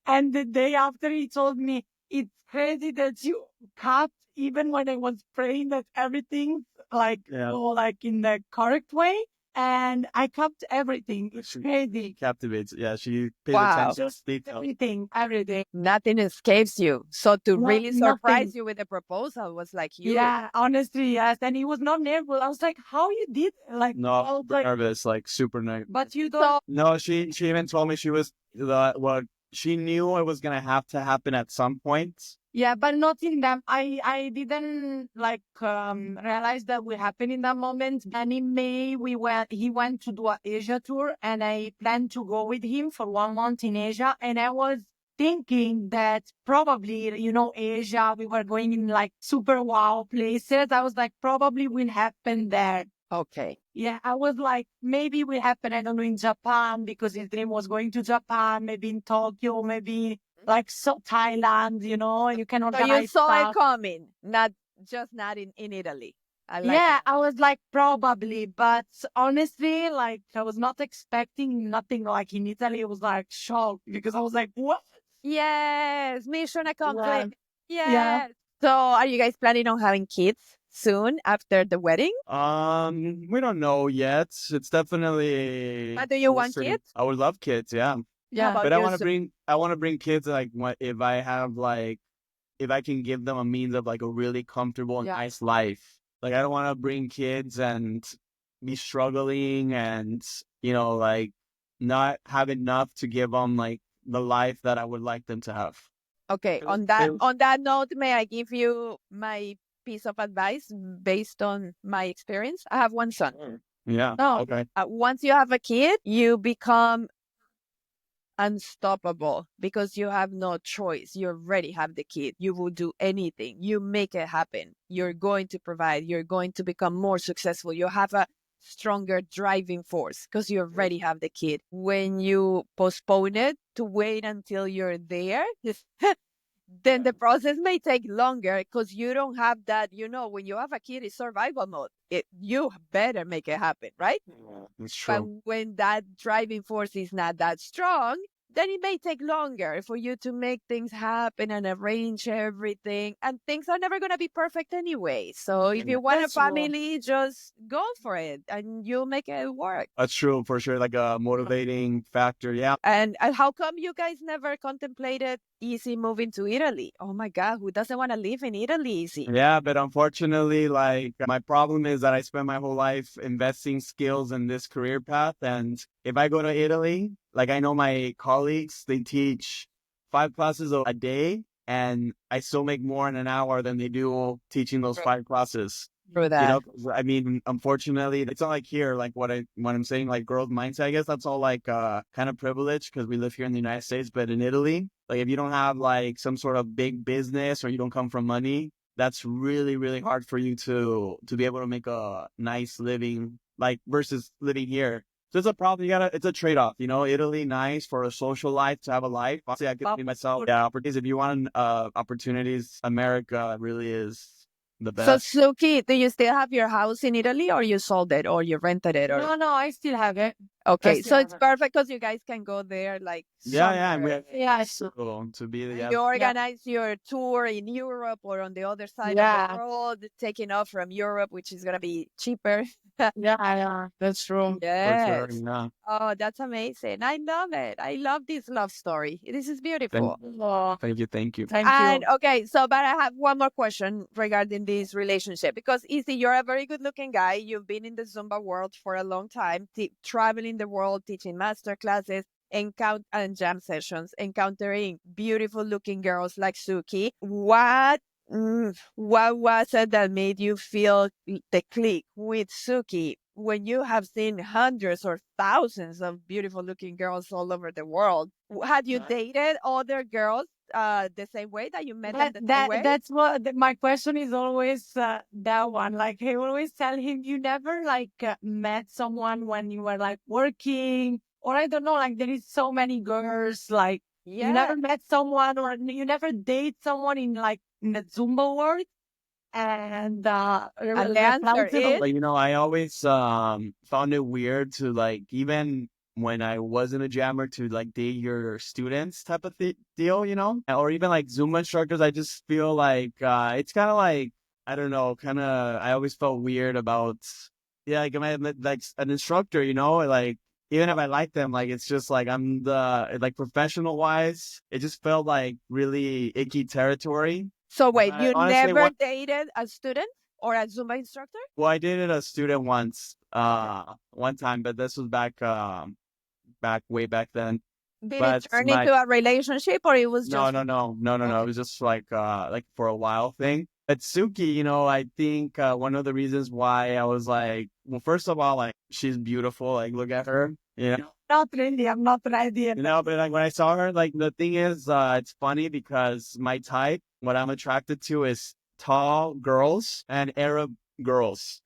And the day after, he told me, it's crazy that you cut even when I was praying that everything like Yeah. go like in the correct way. And I kept everything. It's crazy. Captivates. Yeah, she pays Wow. attention to Just detail. everything. Nothing escapes you. So to No, really nothing. surprise you with a proposal was like huge. Yeah, honestly, yes. And he was not nervous. I was like, how you did? Like, I No, was like, nervous, like super nervous. but you So don't. No, she even told me she was what she knew it was gonna have to happen at some point. Yeah, but not in that. I didn't like realize that would happen in that moment. And in May, he went to do an Asia tour, and I planned to go with him for 1 month in Asia. And I was thinking that probably, Asia, we were going in like super wow places. I was like, probably will happen there. okay. Yeah, I was like, maybe will happen, I don't know, in Japan, because his dream was going to Japan, maybe in Tokyo, maybe like Thailand, you can So you organize saw it stuff. coming, not in Italy. I like Yeah, it. I was like, probably, but honestly, like, I was not expecting nothing like in Italy. It was like shocked because I was like, what? Yes, mission accomplished. Yeah. Yes. So are you guys planning on having kids soon after the wedding? We don't know yet. It's definitely. But do you want listen, kids? I would love kids, yeah. How Yeah. about But I you, want to Sue? bring kids like if I have like if I can give them a means of like a really comfortable and Yeah. nice life. Like I don't want to bring kids and be struggling and like not have enough to give them like the life that I would like them to have. Okay, It- on that it- on that note, may I give you my piece of advice based on my experience? I have one son. Yeah. No. Okay. Once you have a kid, you become unstoppable because you have no choice. You already have the kid. You will do anything. You make it happen. You're going to provide. You're going to become more successful. You have a stronger driving force because you already have the kid. When you postpone it to wait until you're there, then the process may take longer because you don't have that. When you have a kid, it's survival mode. You better make it happen, right? It's But true. when that driving force is not that strong, then it may take longer for you to make things happen and arrange everything. And things are never going to be perfect anyway. So if you want a That's true. family, just go for it and you'll make it work. That's true for sure. Like a motivating factor. Yeah. And how come you guys never contemplated Izzy moving to Italy? Oh my God, who doesn't want to live in Italy, Izzy? Yeah, but unfortunately, like my problem is that I spent my whole life investing skills in this career path. And if I go to Italy, like I know my colleagues, they teach 5 classes a day, and I still make more in an hour than they do teaching those 5 classes. True that. I mean, unfortunately, it's not like here, like what I'm saying, like growth mindset. I guess that's all like kind of privilege because we live here in the United States. But in Italy, like if you don't have like some sort of big business or you don't come from money, that's really, really hard for you to be able to make a nice living, like versus living here. So it's a problem. It's a trade off. Italy nice for a social life to have a life. Honestly, I could see myself. Yeah, opportunities. If you want opportunities, America really is the So best. Suki, do you still have your house in Italy or you sold it or you rented it? Or No, I still have it. okay, still so have it's it. perfect because you guys can go there like Yeah, and we somewhere. have Yeah. to be And yeah. you organize your tour in Europe or on the other side of Yeah. the world, taking off from Europe, which is gonna be cheaper. Yeah, that's true. For sure. Yes. Yeah. Oh, that's amazing. I love it. I love this love story. This is beautiful. Oh, Thank you. Thank you. thank And you. okay, so but I have one more question regarding this relationship because Izzy, you're a very good looking guy. You've been in the Zumba world for a long time, traveling the world, teaching master classes, and jam sessions, encountering beautiful looking girls like Suki. What was it that made you feel the click with Suki when you have seen hundreds or thousands of beautiful looking girls all over the world? Had you dated other girls the same way that you met them the same way? That's what my question is always that one. Like I always tell him, you never like met someone when you were like working, or I don't know, like there is so many girls, like you Yeah. never met someone or you never date someone in like in the Zumba world. And And the answer is Like, I always found it weird to like, even when I wasn't a jammer, to like date your students type of deal, or even like Zumba instructors. I just feel like it's kind of like, I don't know, kind of, I always felt weird about, yeah, like, am I like an instructor, like, even if I like them, like, it's just like I'm like professional wise, it just felt like really icky territory. so. Wait, I you honestly never dated a student or a Zumba instructor? Well, I dated a student once, one time, but this was back way back then. Did it But turn into a relationship or it was no, just no, no, no, no, no. It okay? was just like for a while thing. But Suki, I think one of the reasons why I was like, well, first of all, like, she's beautiful. Like, look at her, Not really. I'm not ready. But like when I saw her, like the thing is, it's funny because my type, what I'm attracted to is tall girls and Arab girls.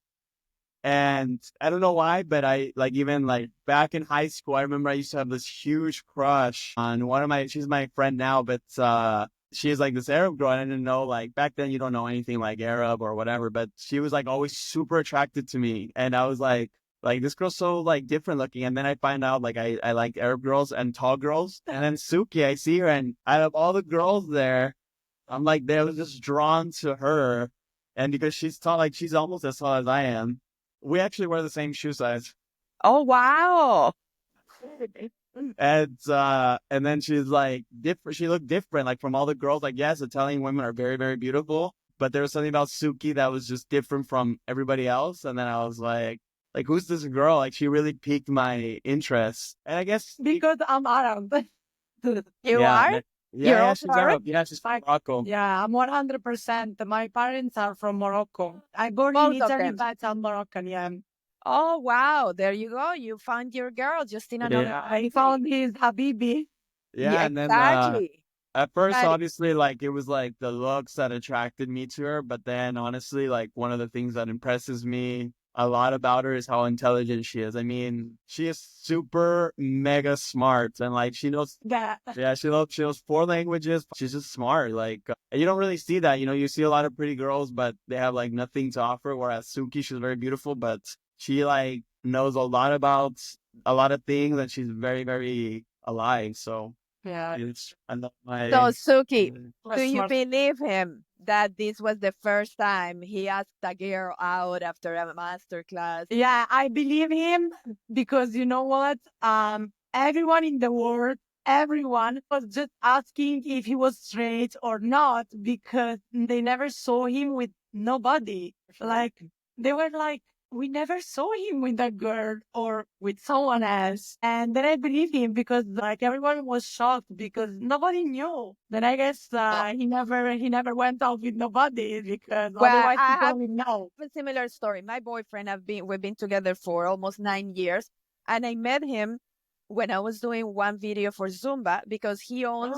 And I don't know why, but I like, even like back in high school, I remember I used to have this huge crush on she's my friend now, but she's like this Arab girl. I didn't know, like, back then you don't know anything like Arab or whatever, but she was like always super attracted to me. And I was like this girl's so like different looking. And then I find out like I like Arab girls and tall girls. And then Suki, I see her, and out of all the girls there, I'm like, they was just drawn to her. And because she's tall, like she's almost as tall as I am. We actually wear the same shoe size. Oh wow. And then she's like different. She looked different, like from all the girls. Like, yes, Italian women are very, very beautiful, but there was something about Suki that was just different from everybody else. And then I was like, who's this girl? Like, she really piqued my interest. And I guess Because I'm Arab. You yeah, are? You're yeah, also she's Arab? Arab. Yeah, she's from Morocco. Yeah, I'm 100%. My parents are from Morocco. I born in Both of Italy, them. but I'm Moroccan. Yeah. Oh wow, there you go. You found your girl just in another Yeah, I country. found his Habibi. yeah, Yeah, and then exactly. at first, But obviously, like, it was like the looks that attracted me to her, but then honestly, like, one of the things that impresses me a lot about her is how intelligent she is. I mean, she is super mega smart, and like she knows, Yeah. yeah, she knows 4 languages. She's just smart. Like, and you don't really see that. You see a lot of pretty girls, but they have like nothing to offer. Whereas Suki, she's very beautiful, but she like knows a lot about a lot of things, and she's very, very alive. So. Yeah. It's so Suki, do you Smart. believe him that this was the first time he asked a girl out after a master class? Yeah, I believe him because you know what? Everyone in the world, everyone was just asking if he was straight or not because they never saw him with nobody. Like they were like, we never saw him with a girl or with someone else. And then I believe him because like everyone was shocked because nobody knew. Then I guess he never went out with nobody because Well, otherwise I people have would know. a similar story. My boyfriend, we've been together for almost 9 years, and I met him when I was doing one video for Zumba because he owns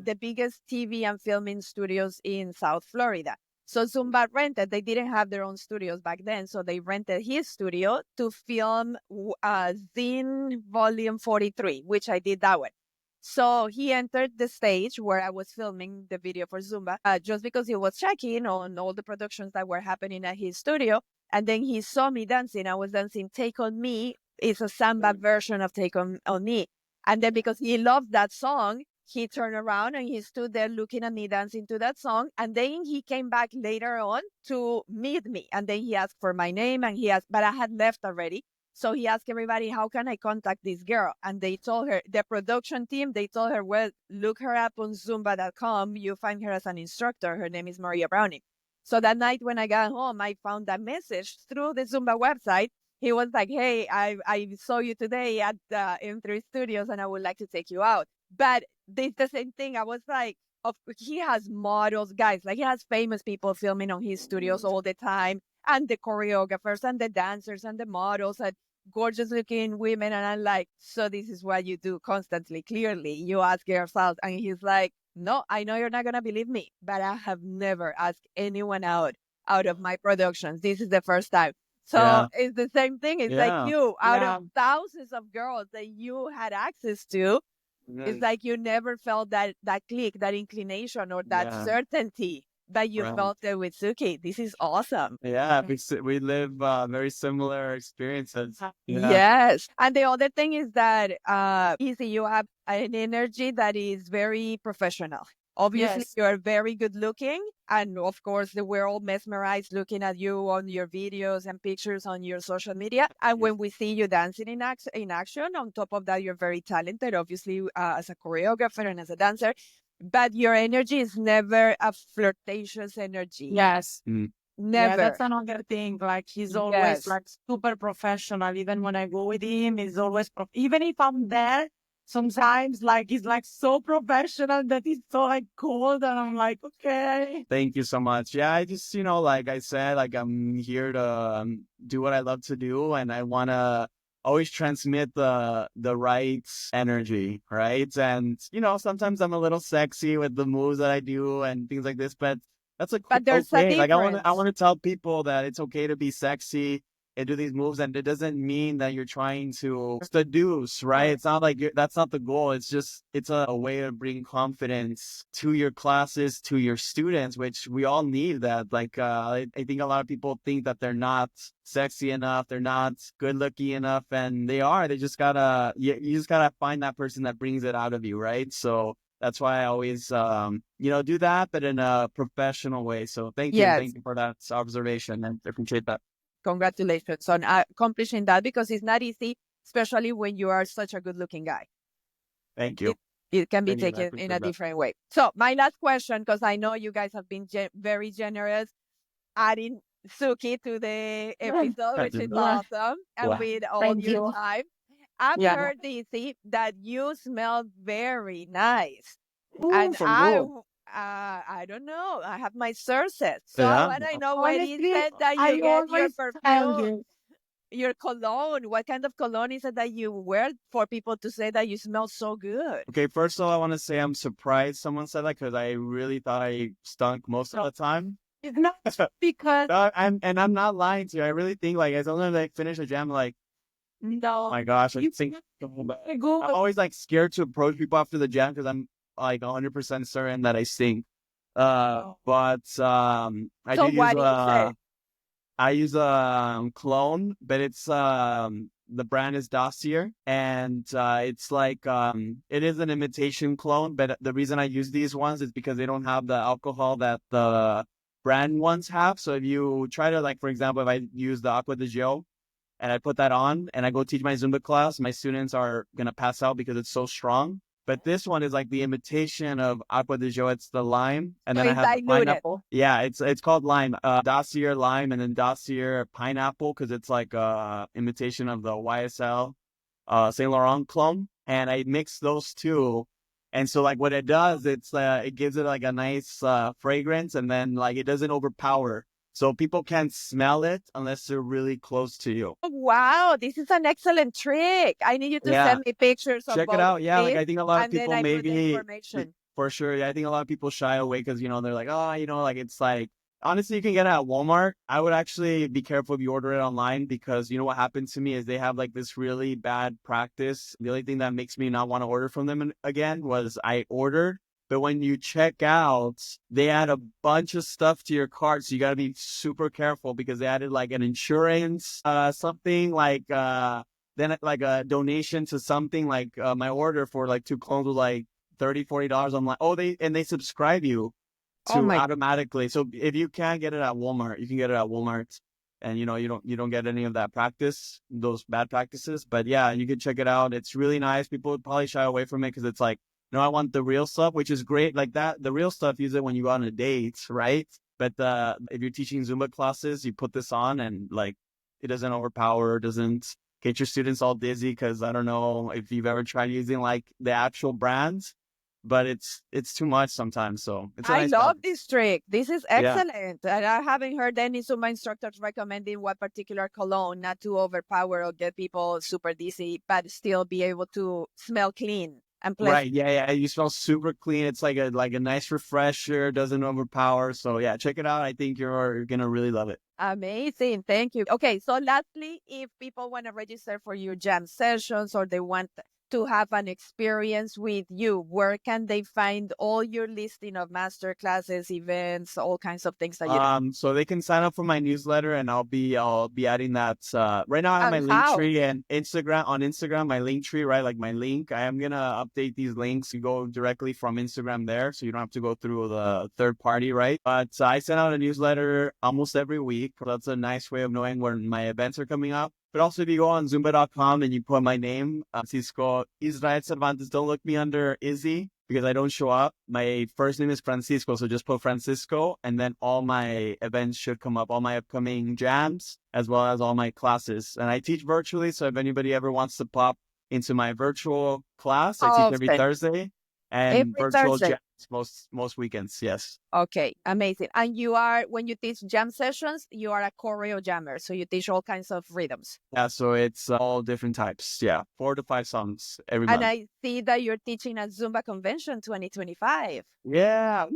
the biggest TV and filming studios in South Florida. So Zumba rented, they didn't have their own studios back then, so they rented his studio to film Zine Volume 43, which I did that one. So he entered the stage where I was filming the video for Zumba just because he was checking on all the productions that were happening at his studio. And then he saw me dancing. I was dancing Take On Me. It's a samba version of Take On Me. And then because he loved that song, he turned around and he stood there looking at me dancing to that song. And then he came back later on to meet me. And then he asked for my name and he asked, but I had left already. So he asked everybody, how can I contact this girl? And they told her, the production team, they told her, well, look her up on Zumba.com. You find her as an instructor. Her name is Maria Browning. So that night when I got home, I found that message through the Zumba website. He was like, hey, I saw you today at M3 Studios and I would like to take you out. But it's the same thing. I was like, he has models, guys, like he has famous people filming on his studios all the time, and the choreographers and the dancers and the models and gorgeous looking women. And I'm like, so this is what you do constantly. Clearly, you ask girls out. And he's like, No, I know you're not gonna believe me, but I have never asked anyone out of my productions. This is the first time. So Yeah. it's the same thing. It's like Yeah. you, out of Yeah. thousands of girls that you had access to, it's Yes. like you never felt that click, that inclination, or that Yeah. certainty that you Right. felt it with Suki. This is awesome. Yeah. We live very similar experiences. Yeah. Yes. And the other thing is that, Izzy, you have an energy that is very professional. Obviously, Yes. you're very good looking. And of course, we're all mesmerized looking at you on your videos and pictures on your social media. And when we see you dancing in action, on top of that, you're very talented, obviously, as a choreographer and as a dancer. But your energy is never a flirtatious energy. Yes. Mm. Yeah, Never. that's another thing. Like he's always Yes. like super professional. Even when I go with him, he's always even if I'm there, sometimes like he's like so professional that he's so like cold, and I'm like, okay. Thank you so much. Yeah, I just, like I said, like I'm here to do what I love to do, and I want to always transmit the right energy, right? And sometimes I'm a little sexy with the moves that I do and things like this, but that's But there's a okay. Like I difference. want to tell people that it's okay to be sexy and do these moves, and it doesn't mean that you're trying to seduce, right? It's not like that's not the goal. It's just it's a way to bring confidence to your classes, to your students, which we all need that. Like I think a lot of people think that they're not sexy enough, they're not good looking enough, and they are. They just gotta you just gotta find that person that brings it out of you, right? So that's why I always, do that, but in a professional way. So thank you. And Yes. thank you for that observation, and I appreciate that. Congratulations on accomplishing that, because it's not easy, especially when you are such a good looking guy. Thank It, you. it can be Thank you. I taken in a appreciate that. different way. So, my last question, because I know you guys have been very generous adding Suki to the episode, which is Yeah. awesome, and Wow. with all Thank your you. time. I've Yeah. heard, DC, that you smell very nice. Ooh, And from good. I don't know. I have my sources. So I Yeah. want to know where is Honestly, it that you I get your always tell perfume, you. your cologne. What kind of cologne is it that you wear for people to say that you smell so good? Okay, first of all, I want to say I'm surprised someone said that because I really thought I stunk most of the time. It's not because I'm not lying to you. I really think like as soon as I finish a jam, like, no, my gosh, I you think so bad. go. I'm always like scared to approach people after the jam because I'm like 100% certain that I stink. But I So do use what is it? I use a clone, but it's the brand is Dossier, and it's like it is an imitation clone. But the reason I use these ones is because they don't have the alcohol that the brand ones have. So if you try to, like, for example, if I use the Aqua de Gio and I put that on and I go teach my Zumba class, my students are gonna pass out because it's so strong. But this one is like the imitation of Aqua de Gio. It's the lime, and So then I it's have the diluted. pineapple. Yeah, it's called lime. Dossier lime, and then Dossier pineapple because it's like imitation of the YSL Saint Laurent clone. And I mix those two. And so like what it does, it gives it like a nice fragrance, and then like it doesn't overpower. So people can't smell it unless they're really close to you. Oh, wow, this is an excellent trick. I need you to Yeah. send me pictures of Check it both of out. Yeah, like these, I think a lot of and then people I put the maybe information. for sure. Yeah, I think a lot of people shy away because they're like, oh, like it's like honestly you can get it at Walmart. I would actually be careful if you order it online because what happened to me is they have like this really bad practice. The only thing that makes me not want to order from them again was I ordered. But when you check out, they add a bunch of stuff to your cart. So you got to be super careful because they added like an insurance, something like, then like a donation to something like my order for like 2 clones was like $30-$40. I'm like, oh, they subscribe you Oh to my, automatically. So if you can't get it at Walmart, you can get it at Walmart, and you don't get any of that practice, those bad practices. But yeah, you can check it out. It's really nice. People would probably shy away from it because it's like, no, I want the real stuff, which is great. Like that, the real stuff, use it when you go on a date, right? But if you're teaching Zumba classes, you put this on and like it doesn't overpower, doesn't get your students all dizzy because I don't know if you've ever tried using like the actual brands, but it's too much sometimes. So it's a I nice love balance. this trick. This is Yeah. excellent. And I haven't heard any Zumba instructors recommending what particular cologne, not to overpower or get people super dizzy, but still be able to smell clean. and pleasant. Right. Yeah. Yeah. You smell super clean. It's like a nice refresher. Doesn't overpower. So yeah, check it out. I think you're gonna really love it. Amazing. Thank you. Okay. So lastly, if people want to register for your jam sessions or they want to have an experience with you, where can they find all your listing of master classes, events, all kinds of things that you do? So they can sign up for my newsletter, and I'll be adding that. Right now I have my And link how? tree and Instagram, my link tree, right? Like my link. I am gonna update these links. You go directly from Instagram there, so you don't have to go through the third party, right? But I send out a newsletter almost every week. That's a nice way of knowing when my events are coming up. But also, if you go on Zumba.com and you put my name, Francisco Israel Cervantes, don't look me under Izzy because I don't show up. My first name is Francisco, so just put Francisco, and then all my events should come up, all my upcoming jams, as well as all my classes. And I teach virtually, so if anybody ever wants to pop into my virtual class, I teach every Often. Thursday, and Every virtual Thursday. jams most weekends. Yes. Okay, amazing. And you are, when you teach jam sessions, you are a choreo jammer. So you teach all kinds of rhythms. Yeah, so it's all different types. Yeah, 4 to 5 songs every And month. I see that you're teaching at Zumba Convention 2025. Yeah.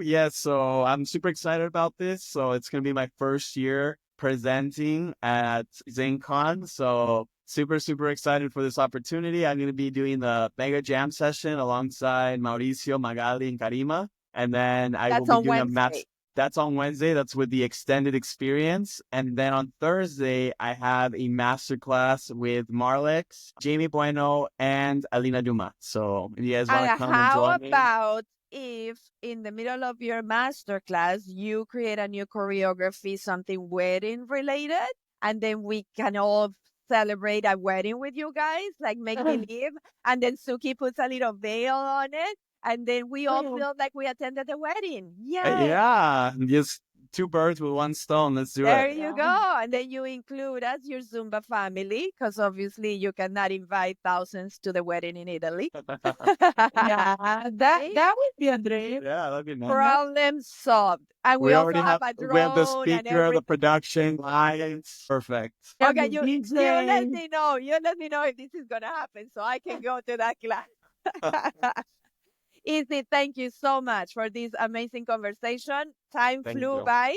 Yeah, so I'm super excited about this. So it's going to be my first year presenting at ZaneCon. So super, super excited for this opportunity. I'm going to be doing the mega jam session alongside Mauricio, Magali, and Karima. And then I will That's be on doing Wednesday. that's on Wednesday. That's with the extended experience. And then on Thursday, I have a masterclass with Marlex, Jamie Bueno, and Alina Duma. So if you guys want to And come and how join me. about if in the middle of your master class you create a new choreography, something wedding related, and then we can all celebrate a wedding with you guys, like make believe, and then Suki puts a little veil on it, and then we all feel like we attended a wedding. Yay! Yeah, just two birds with one stone. Let's do There it. you go. And then you include us, your Zumba family, because obviously you cannot invite thousands to the wedding in Italy. Yeah, that would be a dream. Yeah, that'd be nice. Problem solved. And we We also already have a we have the drone and speaker, the everything. production, lights. Perfect. Okay, you let DJ. me know. You let me know if this is gonna happen so I can go to that class. Izzy, thank you so much for this amazing conversation. Time Thank flew you. by.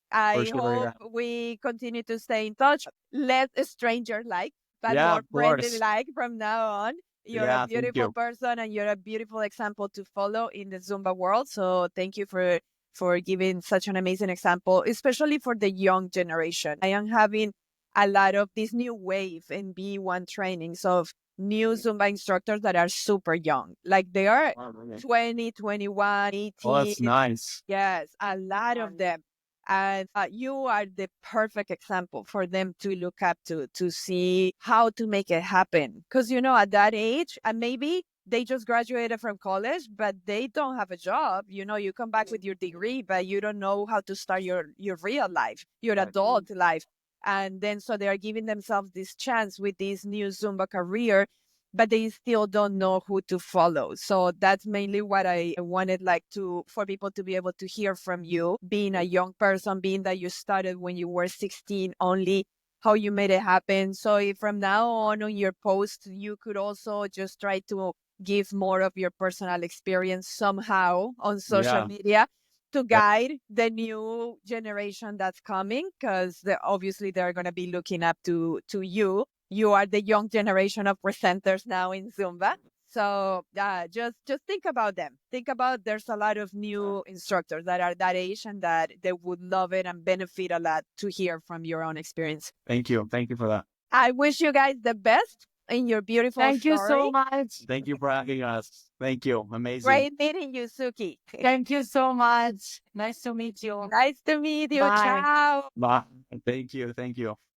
For I sure. hope Yeah. we continue to stay in touch. Less stranger like, but Yeah, more of friendly course. like from now on. You're a Yeah, thank beautiful you. person and you're a beautiful example to follow in the Zumba world. So thank you for giving such an amazing example, especially for the young generation. I am having a lot of this new wave in B1 trainings of new Zumba instructors that are super young. Like they are Oh, really? 20, 21, Oh, that's 18. nice. Yes, a lot of them. And you are the perfect example for them to look up to see how to make it happen. Because, you know, at that age, and maybe they just graduated from college, but they don't have a job. You know, you come back with your degree, but you don't know how to start your real life, your Right. adult life. And then so they are giving themselves this chance with this new Zumba career, but they still don't know who to follow. So that's mainly what I wanted, like for people to be able to hear from you, being a young person, being that you started when you were 16 only, how you made it happen. So if from now on your post, you could also just try to give more of your personal experience somehow on social Yeah. media to Yep. guide the new generation that's coming, because obviously they're going to be looking up to you. You are the young generation of presenters now in Zumba. So just think about them. Think about there's a lot of new instructors that are that age and that they would love it and benefit a lot to hear from your own experience. Thank you. Thank you for that. I wish you guys the best in your beautiful Thank you story. so much. Thank you for having us. Thank you. Amazing. Great meeting you, Suki. Thank you so much. Nice to meet you. Nice to meet you. Bye. Ciao. Bye. Thank you. Thank you.